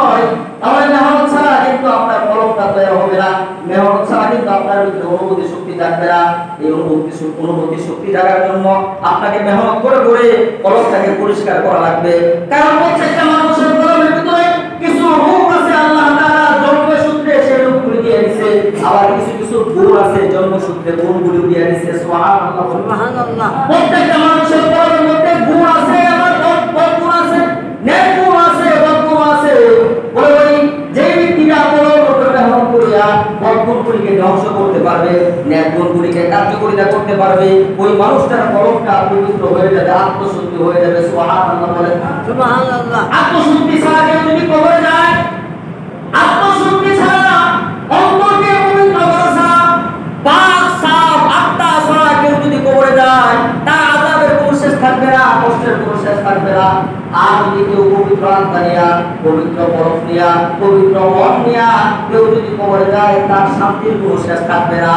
হয় তাহলে মেহনত ছাড়া কিন্তু আপনার ফলটা তৈরি হবে না, মেহনত ছাড়া কিন্তু আপনার ভিতরে অনুভূতি শক্তি থাকবে না। এই অনুভূতি শক্তি জাগার জন্য আপনাকে মেহনত করে করে ফলটাকে পরিষ্কার করা লাগবে। কারণ প্রত্যেকটা মানুষের কলমের ভিতরে কিছু রূপ আছে, আল্লাহ তাআলা জন্মের সূত্রে সেই রূপগুলি দিয়ে দিয়েছে, আবার কিছু কিছু জন্মসূত্রে গুণগুলি দিয়ে দিয়েছে। সুবহানাল্লাহ, সুবহানাল্লাহ। প্রত্যেকটা মানুষের মধ্যে গুণ আছে, আমার গুণ আছে, নেক গুণ আছে, বদ গুণ আছে। ওই যে ব্যক্তিরা মেহনত করিয়া বদ গুণগুলিকে ধ্বংস করতে পারবে, নেক গুণগুলিকে কার্যকরিতা করতে পারবে, ওই মানুষটার কলমটা পবিত্র হয়ে যাবে, আত্মশুদ্ধি হয়ে যাবে। সুবহানাল্লাহ বলেন, সুবহানাল্লাহ। আত্মশুদ্ধি ছাড়া কেউ যদি কবরে যায়, আত্মশুদ্ধি ছাড়া অন্তরকে পবিত্র করা ছাড়া, পাক সাফ আত্মা ছাড়া কেউ যদি কবরে যায়, তার আযাবের কোনো শেষ থাকবে না, কষ্টের কোনো শেষ থাকবে না। আর যদি কেউ পবিত্র আত্মা নিয়া, পবিত্র পরশ নিয়া, পবিত্র মন নিয়া কেউ যদি কবরে যায়, তার শান্তির কোনো শেষ থাকবে না।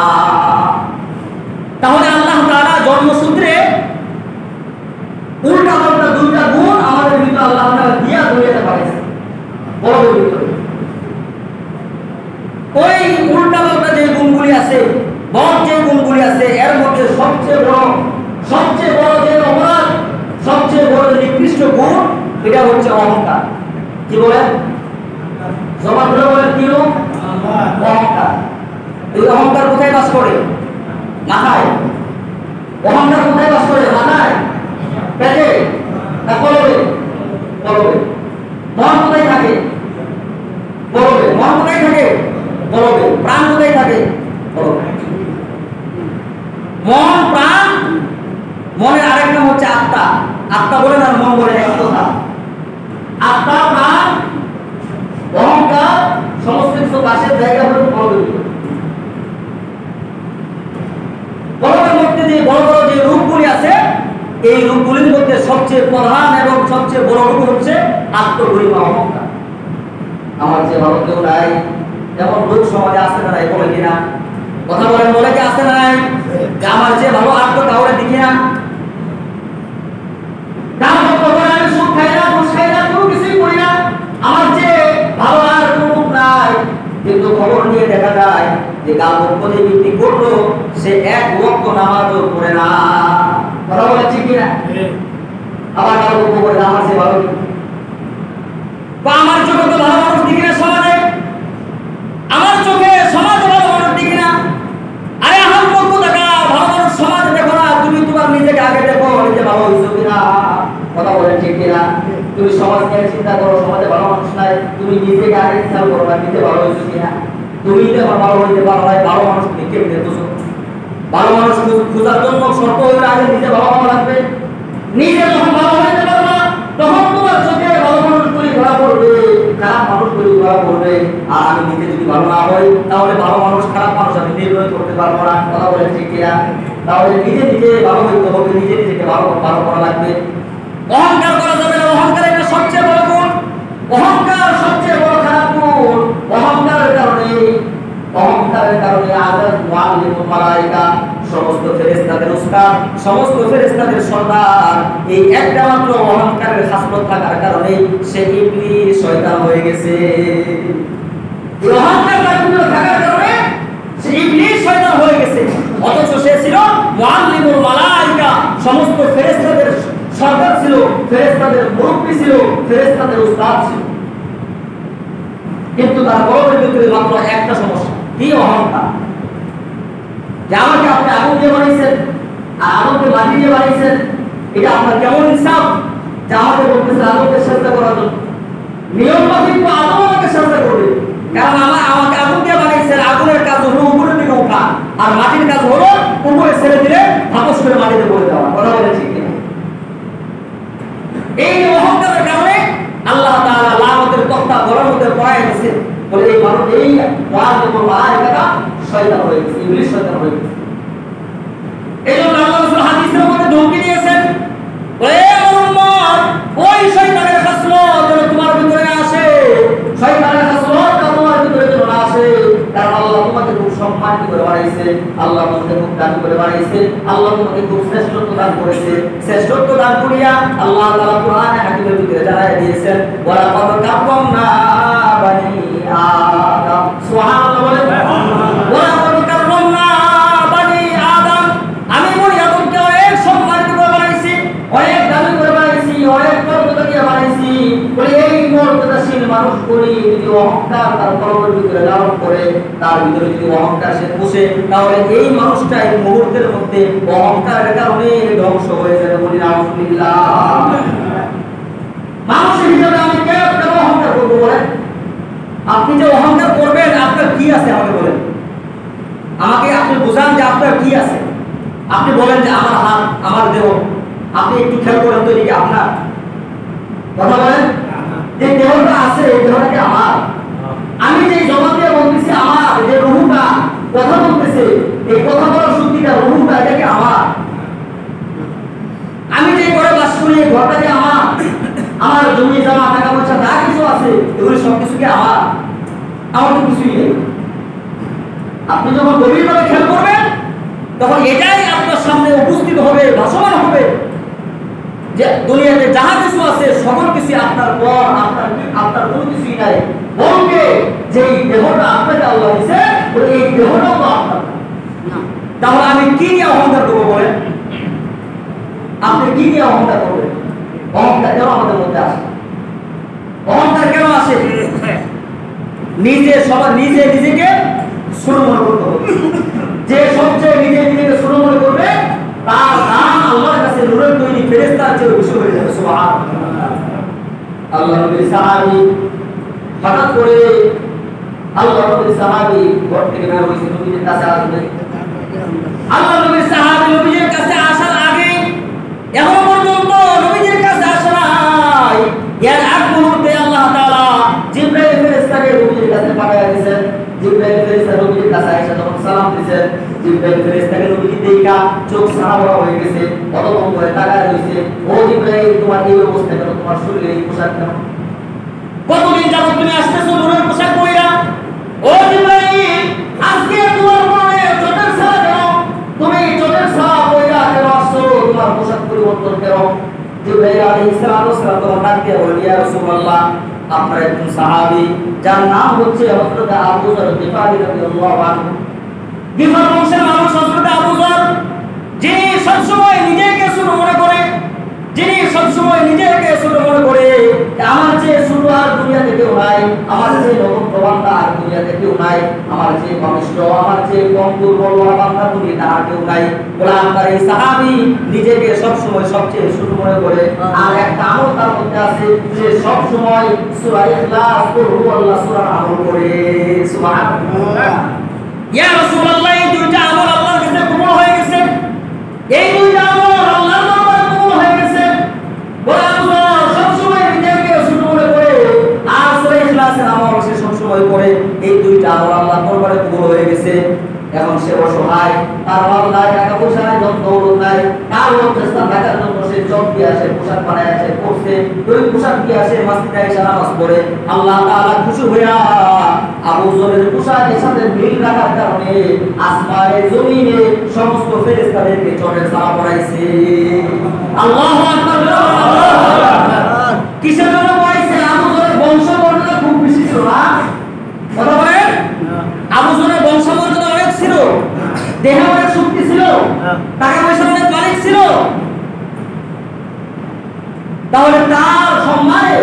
তাহলে আল্লাহ তাআলা জন্মসূত্রে উল্টা পাল্টা দুইটা গুণ আমাদের ভিতরে আল্লাহ তাআলা দিয়া ধরিয়ে পারেছে বড় ভিতরে। ওই উল্টা পাল্টা যে গুণগুলি আছে, বদ যে গুণগুলি আছে, এর মধ্যে সবচেয়ে বড় যে অপরাধ, সবচেয়ে বড় যে নিকৃষ্ট গুণ, এটা হচ্ছে অহংকার। কি বলেন? জবান ধরে বলেন, কি অহংকার। এই অহংকার কোথায় বাস করে? মাথায়। অহংকার কোথায় বাস করে? মাথায়, পেটে, না কলবে? কলবে। মন কোথায় থাকে? কলবে। মন কোথায় থাকে? কলবে। প্রাণ কোথায় থাকে? কলবে। মন, প্রাণ, মনের আরেক নাম হচ্ছে আত্মা। আত্মা বলেন আর মন বলেন এক কথা। আত্মা, প্রাণ, অহংকার সমস্ত কিছু বাসের জায়গা হল কলবের ভিতরে। কলবের মধ্যে যে বড় বড় যে রূপগুলি আছে, এই রূপগুলির মধ্যে সবচেয়ে প্রধান এবং সবচেয়ে বড় রূপ হচ্ছে আত্মগরিমা, অহংকার। আমার যে ভালো কেউ নাই, এমন লোক সমাজে আছে না নাই? বলে কিনা? কথা বলেন, বলে কি আছে না নাই? আমার যে ভালো আর তো কাউরে দেখি না, আমি সুখ খাই না, ঘুষ খাই না, কোনো কিছুই করি না, আমার যে ভালো আর কোনো নাই। কিন্তু খবর নিয়ে দেখা যায় যে কাল পক্ষ যে ব্যক্তি করলো, সে এক ওয়াক্ত নামাজও পড়ে না। কথা বলে ঠিক কিনা? আবার কাল পক্ষ করে আমার যে ভালো, বা আমার চোখে তো ভালো মানুষ দেখি না সমাজে, আমার চোখে সমাজে ভালো মানুষ দেখি না। আরে আমার পক্ষ দেখা ভালো মানুষ সমাজে দেখো না, তুমি তোমার নিজেকে আগে দেখো, নিজে ভালো হয়েছো কিনা। কথা বলেন ঠিক কিনা? তুমি সমাজ নিয়ে চিন্তা করো, সমাজে ভালো মানুষ নাই, তুমি নিজেকে আগে খেয়াল করো না, নিজে ভালো হয়েছো কিনা। তুমি যখন ভালো হইতে পারো না, ভালো মানুষ তুমি কেমনে বুঝো? ভালো মানুষ খোঁজার জন্য শর্ত হইলে আগে নিজে ভালো হওয়া লাগবে। নিজে যখন ভালো হইতে পারো না, তখন তোমার চোখে ভালো মানুষগুলি ধরা পড়বে, খারাপ মানুষগুলি ধরা পড়বে। আর আমি নিজে যদি ভালো না হই, তাহলে ভালো মানুষ খারাপ মানুষ আমি নির্ণয় করতে পারবো না। কথা বলেন ঠিক কিনা? তাহলে নিজে নিজে ভালো হইতে হবে, নিজে নিজেকে ভালো করা লাগবে। অহংকার করা যাবে না। অহংকার এটা সবচেয়ে বড় গুণ। অহংকার সবচেয়ে বড় খারাপ গুণ। অহংকারের কারণে আযাব মুআল্লিমুল মালায়েকা, সমস্ত ফেরেশতাদের উস্তাদ, সমস্ত ফেরেশতাদের সর্দার, এই একটা মাত্র অহংকারের খাসলত থাকার কারণে সে ইবলিস, শয়তান হয়ে গেছে। এই অহংকার থাকার কারণে সে ইবলিস, শয়তান হয়ে গেছে। অথচ সে ছিল মুআল্লিমুল মালায়েকা, সমস্ত ফেরেশতাদের সর্দার ছিল, ফেরেশতাদের মুরব্বি ছিল, ফেরেশতাদের উস্তাদ ছিল। কিন্তু তার কলবের ভিতরে মাত্র একটা সমস্যা, কি? অহংকার। যে আমাকে আপনি আগুন দিয়ে বানিয়েছেন আর আগুনকে মাটি দিয়ে বানিয়েছেন, এটা আপনার কেমন ইনসাফ? যে আমাকে বলতেছে আগুনকে সাজদা করার জন্য, নিয়ম মাফিক তো আগুন আমাকে সাজদা করবে, কারণ আমাকে আগুন দিয়ে বানিয়েছেন। আগুনের কাজ হলো উপরের দিকে ওঠা, আর মাটির কাজ হলো উপরে ছেড়ে দিলে ধাপস করে মাটিতে পড়ে যাওয়া। কথা বলে ঠিক কিনা? এই অহংকারের কারণে আল্লাহ তাআলা লানতের কথা গলার মধ্যে পড়ায় দিয়েছে। বলে এই মানুষ, এই মুআল্লিমুল মালায়েকা শয়তান হয়ে গেছে, ইবলিস শয়তান হয়ে গেছে। এই জন্য আল্লাহ রাসূল হাদিসের মধ্যে ধমকি দিয়েছেন, বলে উম্মত, ওই শয়তানের খাসলত যেন তোমার ভিতরে না আসে, শয়তানের খাসলত তোমার ভিতরে যেন না আসে। কারণ আল্লাহ তোমাকে খুব সম্মানিত করে বানাইছে, আল্লাহ তোমাকে খুব দান করে বানাইছে, আল্লাহ তোমাকে খুব শ্রেষ্ঠত্ব দান করেছে। শ্রেষ্ঠত্ব দান করিয়া আল্লাহ তাআলা কোরআনে হাকিমের ভিতরে জানায় দিয়েছেন, ওয়া লাকাদ কাররামনা বানি আদম। সুবহানাল্লাহ বলেন, ওয়া লাকাদ কাররামনা বানি আদম, আমি বনি আদমকে অনেক সম্মানিত করে বানাইছি, অনেক দামি করে বানাইছি, অনেক মর্যাদা দিয়ে বানাইছি। বলে এই মর্যাদাশীল মানুষগুলি যদি অহংকার তার কলমের ভিতরে ধারণ করে, তার ভিতরে যদি অহংকার সে পুষে, তাহলে এই মানুষটা এই মুহূর্তের মধ্যে অহংকারের কারণে ধ্বংস হয়ে যাবে। বলি আলহামদুলিল্লাহ। মানুষের হিসাবে আমি কেন অহংকার করবো বলেন? আপনি যে অহংকার করবেন আপনার কি আছে আমাকে বলেন। আমাকে আপনি বোঝান যে আপনার কি আছে। আপনি বলেন যে আমার হাত, আমার দেহ। আপনি একটু খেয়াল করেন তো এদিকে আপনার কথা বলেন যে দেহটা আছে, এই দেহটাকে আমার। আমি যে জবান দিয়ে বলতেছি আমার, যে রুহুটা কথা বলতেছে, এই কথা বলার শক্তিটা রুহুটা এটাকে আমার। আমি যে ঘরে বাস করি এই ঘরটাকে আমার। আমার জমি জমা টাকা পয়সা যা কিছু আছে এগুলো সবকিছুকে আমার। আমার তো কিছুই নেই। আপনি যখন গভীরভাবে খেয়াল করবেন তখন এটাই আপনার সামনে উপস্থিত হবে, ভাসমান হবে যে দুনিয়াতে যাহা কিছু আছে সকল কিছু আপনার পর, আপনার কোনো কিছুই নাই। বলবে যে এই দেহটা আপনাকে আল্লাহ দিয়েছে, এই দেহটাও তো আপনার। তাহলে আমি কি নিয়ে অহংকার করবো বলেন? আপনি কি নিয়ে অহংকার করবেন? অহংকার কেন আমাদের মধ্যে আসে? অহংকার কেন আসে? নিজে নিজেকে ছোট মনে করতে হবে। যে সবচেয়ে নিজেকে ছোট মনে করবে তার দাম আল্লাহর কাছে নূরের তৈরি ফেরেশতার চেয়ে বেশি হয়ে যাবে। সুবহানাল্লাহ। আল্লাহ নবীর সাহাবী হঠাৎ করে আল্লাহ নবীর সাহাবী ঘর থেকে বের হয়েছে, নবীর কাছে আসবে। আল্লাহ নবীর সাহাবী নবীর কাছে আসার আগে এখন পর্যন্ত নবীর কাছে আসে নাই। এর আগ মুহূর্তে আল্লাহ তাআলা জিবরাইল ফেরেশতাকে নবীর কাছে পাঠিয়ে দিয়েছেন। জিবরাইল ফেরেশতা নবীর কাছে এসে যখন সালাম দিয়েছেন, জিবরাইল ফেরেশতাকে নবীকে দেখা চোখ সাহারা হয়ে গেছে, অতঃপর করে তাকায় রইছে। ও জিবরাইল, তোমার এই অবস্থা কেন? তোমার শরীরে এই পোশাক কেন? কতদিন যাবত তুমি আসতেছো নূরের পোশাক পরে? ও জিবরাইল, আজকে তোমার পরে চোখের ছায়া কেন? তুমি চোখের ছায়া পরে কেন আসছো? তোমার পোশাক পরিবর্তন কেন? জিবরাইল আলাইহিস সালাম তখন ডাক দিয়ে বললেন, ইয়া রাসূলুল্লাহ, আপনার একজন সাহাবী যার নাম হচ্ছে হযরত আবু যর গিফারী রাদিয়াল্লাহু আনহু। গিফার বংশের মানুষ হযরত আবু যর, যিনি সবসময় নিজেকে ছোট মনে করে, আমার যে ছোট আর দুনিয়াতে কেউ নাই, আমার যে নতুন প্রবান্দা আর দুনিয়াতে কেউ নাই, আমার যে ঘনিষ্ঠ, আমার যে কম দুর্বল বান্দা দুনিয়াতে আর কেউ নাই। গোলাম তার এই সাহাবী নিজেকে সবসময় সবচেয়ে ছোট মনে করে। আর একটা আমল তার মধ্যে আছে, সে সবসময় সূরা ইখলাস, কুল হুয়াল্লাহ সূরার আমল করে। সুবহানাল্লাহ। ইয়া রাসূলুল্লাহ, এই দুইটা আমল আল্লাহর কাছে কবুল হয়ে গেছে। এই দুইটা আমল আল্লাহর দরবারে কবুল হয়ে গেছে। গোলাম সবসময় নিজেকে ছোট মনে করে আর সূরা ইখলাসের আমল সে সবসময় করে। এই দুইটা আমল আল্লাহর দরবারে কবুল হয়ে গেছে। এখন সে অসহায়, তার মাল নাই, টাকা পয়সা নাই, ধন দৌলত নাই, তার লজ্জাস্থান থাকার জন্য সে চট দিয়ে আসে, পোশাক বানায় আসে, পড়ছে, ওই পোশাক দিয়ে আসে, মসজিদে এসে নামাজ পড়ে। আল্লাহ তাআলা খুশি হইয়া আবু যরের পোশাকের সাথে মিল রাখার কারণে আসমানে জমিনে সমস্ত ফেরেশতাদেরকে চটের ছায়া পড়াইছে। আল্লাহু আকবার। কিসের জন্য পড়াইছে? আবু যরের বংশমর্যাদা খুব বেশি ছিল না? কথা বলেন। আবু যরের বংশমর্যাদা অনেক ছিল, দেহে অনেক শক্তি ছিল, টাকা পয়সা অনেক মালিক ছিল। তাহলে তার সম্মানে,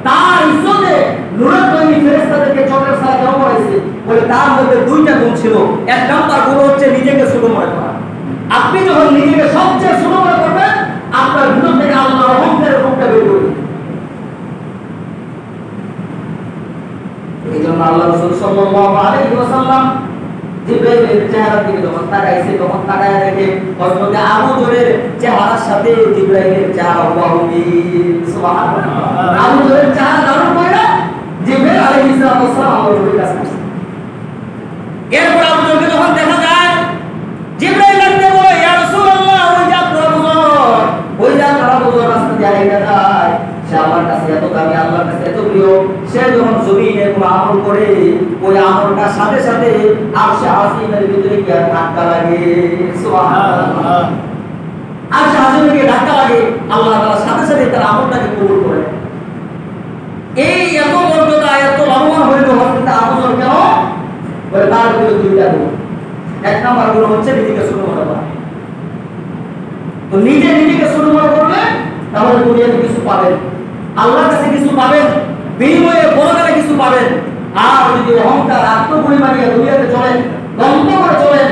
তার ইজ্জতে নূরের তৈরি ফেরেশতাদেরকে চটের ছায়া কেন পড়াইছে? বলে তার মধ্যে দুইটা গুণ ছিল। এক নাম্বার গুণ হচ্ছে নিজেকে ছোট মনে করা। আপনি যখন নিজেকে সবচেয়ে ছোট মনে করবেন, আপনার ভিতর থেকে আল্লাহর অহংকারের রূপটা বের করবে। এই জন্য আল্লাহ রাসূল সাল্লাল্লাহু আলাইহি ওয়াসাল্লাম জিবরাইলের চেহারার দিকে যখন তাকাইছে, তখন তাকায় দেখে হযরত আবু যরের চেহারার সাথে জিবরাইলের চেহারা হুবহু। সুবহানাল্লাহ। আবু যরের চেহারা ধারণ করে জিবরাইল আলাইহিস সালাম আল্লাহর কাছে আসে। এরপর আবু যরকে যখন দেখা যায়, জিবরাইল ডাকতে বলে, ইয়া রাসূলুল্লাহ, ওই যে আপনার আবু যর, ওই যে আপনার আবু যর রাস্তা দিয়ে হেঁটে যায়, সে আল্লাহর কাছে এত দামি, আল্লাহর কাছে এত প্রিয়। সে যখন জমিনে কোনো আমল করে, ওই আমলটার সাথে সাথে আরশে আজিমের ভিতরে গিয়ে ধাক্কা লাগে। সুবহানাল্লাহ। আরশে আজিমে গিয়ে ধাক্কা লাগে, আল্লাহ তাআলা সাথে সাথে তার আমলটাকে কবুল করে। এই এত মর্যাদা, এত লাভবান হইল হযরত আবু যর কেন? বলে তার ভিতরে দুইটা গুণ। এক নাম্বার গুণ হচ্ছে নিজেকে ছোট মনে করা। তো নিজেকে ছোট মনে করবে, তাহলে দুনিয়াতে কিছু পাবেন, আল্লাহর কাছে কিছু পাবেন, বিনিময়ে পরকালে কিছু পাবেন। আর যদি অহংকার আত্মপরিমাণে দুনিয়াতে চলেন, দ্বন্দ্ব করে চলেন,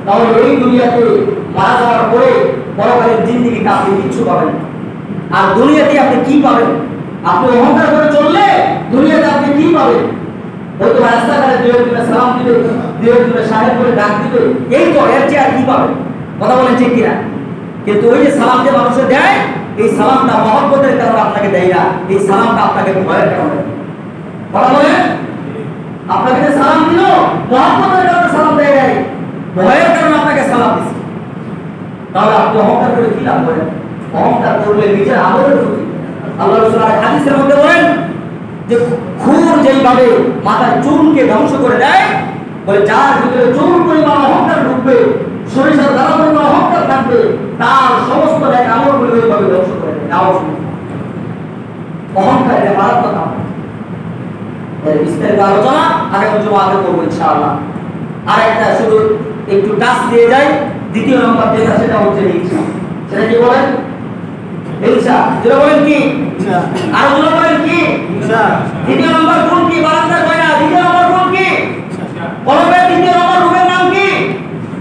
তাহলে এই দুনিয়াতে মারা যাওয়ার পরে পরকালের জিন্দেগিতে আপনি কিচ্ছু পাবেন। আর দুনিয়াতে আপনি কি পাবেন? আপনি অহংকার করে চললে দুনিয়াতে আপনি কি পাবেন? হয়তো রাস্তাঘাটে দুই একজনে সালাম দিবে, দুই একজনে সাহেব করে ডাক দিবে, এই তো, এর চেয়ে আর কি পাবেন? কথা বলেন ঠিক কিনা? কিন্তু ওই যে সালাম যে মানুষে দেয়, এই সালামটা মহব্বতের কারণে আপনাকে দেয় না, এই সালামটা আপনাকে ভয়ের কারণে। কথা বলেন, আপনাকে যে সালাম দিল মহব্বতের কারণে সালাম দেয় নাই, ভয়ের কারণে আপনাকে সালাম দিচ্ছে। তাহলে আপনি অহংকার করে কি লাভ করেন? অহংকার করলে নিজের আমলের ক্ষতি। আল্লাহ রাসূল হাদিসের মধ্যে বলেন যে খুর যেইভাবে মাথার চুলকে ধ্বংস করে দেয়, বলে যার ভিতরে চুল পরিমাণ অহংকার ঢুকবে, শরীরের দ্বারা পরিমাণ অহংকার থাকবে, তার সমস্ত নেক আমলগুলো ওইভাবে ধ্বংস করে দেয়। অহংকার এটা মারাত্মক আমল। এর বিস্তারিত আলোচনা আগামী জুমাতে করব ইনশাআল্লাহ। আর একটা শুধু একটু টাচ দিয়ে যাই, দ্বিতীয় নম্বর যেটা সেটা হচ্ছে হিংসা। সেটা কি বলেন? হিংসা। যেটা বলেন কি? আর যেটা বলেন কি? হিংসা। দ্বিতীয় নম্বর গুণ কি? বারান্দা কয় না, দ্বিতীয় নম্বর গুণ কি? কলমের দ্বিতীয় নম্বর রূপের নাম কি?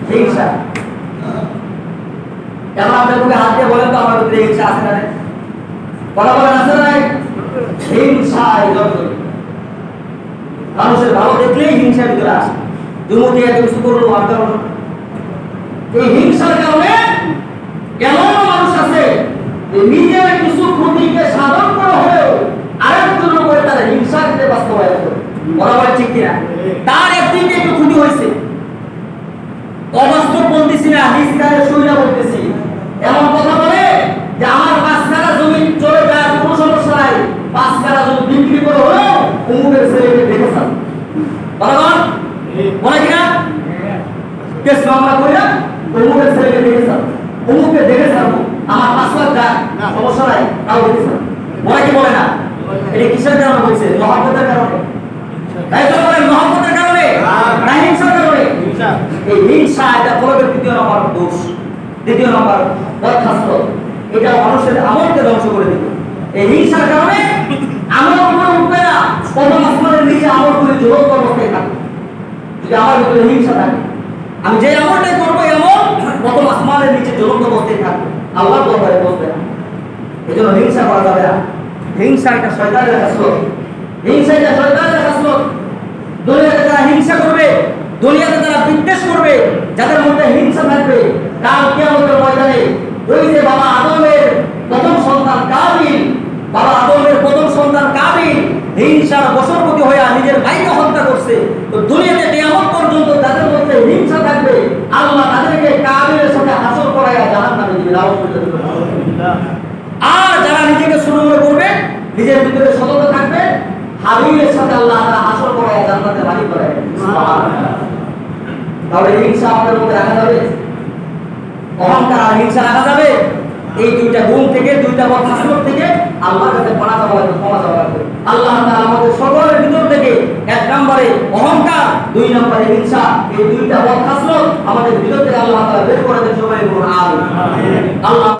হিংসা। এখন আপনার বুকে হাত দিয়ে বলেন তো আমার ভিতরে হিংসা আছে না? কথা বলেন আছে না? হিংসা মানুষের ভালো দেখলেই হিংসার ভিতরে আসে। যুবতী এত কিছু করলো আর কারণ এই হিংসার কারণে এমন মানুষ আছে যে নিজের কিছু ক্ষতিকে সাধন করা হলেও আরেকজনের উপরে তার হিংসাকে বাস্তবায়ন করে। বরাবর ঠিক কিনা? তার একদিকে একটু ক্ষতি হয়েছে, অবাস্তব বলতেছি না, হিংসারে সইনা বলতেছি। এমন কথা বলে যে আমার 5 কাঠা জমি চলে যায়, কোনো সমস্যা নাই, 5 কাঠা জমি বিক্রি করে হলেও অমুকের ছেলেকে দেখেছেন। বরাবর বলে কিনা? কেস মামলা করে অমুকের ছেলেকে দেখেছেন, অমুককে দেখেছেন, আমার 5 লাখ টাকা সমস্যা নাই, তাও দেখেছেন। বলে কি বলে না? এটা কিসের কারণে বলছে? মহব্বতের কারণে। তাই তো বলেন মহব্বতের কারণে না হিংসার কারণে? এই হিংসা এটা কলবের দ্বিতীয় নম্বর দোষ, দ্বিতীয় নম্বর বদখাসলত। এটা মানুষের আমলকে ধ্বংস করে দিবে। এই হিংসার কারণে আমল উপরে উঠবে না, প্রথম আসমানের নিচে আমল করে জ্বলন্ত অবস্থায় থাকবে। যদি আমার ভিতরে হিংসা থাকে, আমি যে আমলটাই করবো এমন প্রথম আসমানের নিচে জ্বলন্ত অবস্থায় থাকবে, আল্লাহর দরবারে বসবে না। এজন্য হিংসা করা যাবে না। হিংসা এটা শয়তানের খাসলত। হিংসা এটা শয়তানের খাসলত। দুনিয়াতে যারা হিংসা করবে, দুনিয়াতে যারা বিদ্বেষ করবে, যাদের মধ্যে হিংসা থাকবে, কাল কিয়ামতের ময়দানে ওই যে বাবা আদমের প্রথম সন্তান কাবিল, বাবা আদমের প্রথম সন্তান কাবিল হিংসার বশবর্তী হয়ে নিজের ভাইকে হত্যা করছে। তো দুনিয়াতে কিয়ামত পর্যন্ত যাদের মধ্যে হিংসা থাকবে, আল্লাহ তাদেরকে কাবিলের সাথে হাসর করায়া জাহান্নামে দিবে। আর যারা নিজেকে ছোট মনে করবে, নিজের ভিতরে সততা থাকবে, হাবিলের সাথে আল্লাহ তাআলা হাসর করায়া জান্নাতে বাড়ি করায়। সুবহানাল্লাহ। তাহলে হিংসা আমাদের মধ্যে রাখা যাবে? অহংকার আর হিংসা রাখা যাবে? এই দুইটা গুণ থেকে, দুইটা বদখাসলত থেকে আল্লাহর কাছে পানা চাওয়া লাগবে, ক্ষমা চাওয়া লাগবে। আল্লাহ তাআলা আমাদের সকলের ভিতর থেকে 1 নম্বরে অহংকার, 2 নম্বরে হিংসা, এই দুইটা বদখাসলত আমাদের ভিতর থেকে আল্লাহ তাআলা বের করে দেন। সবাই বলুন আমিন। আল্লাহ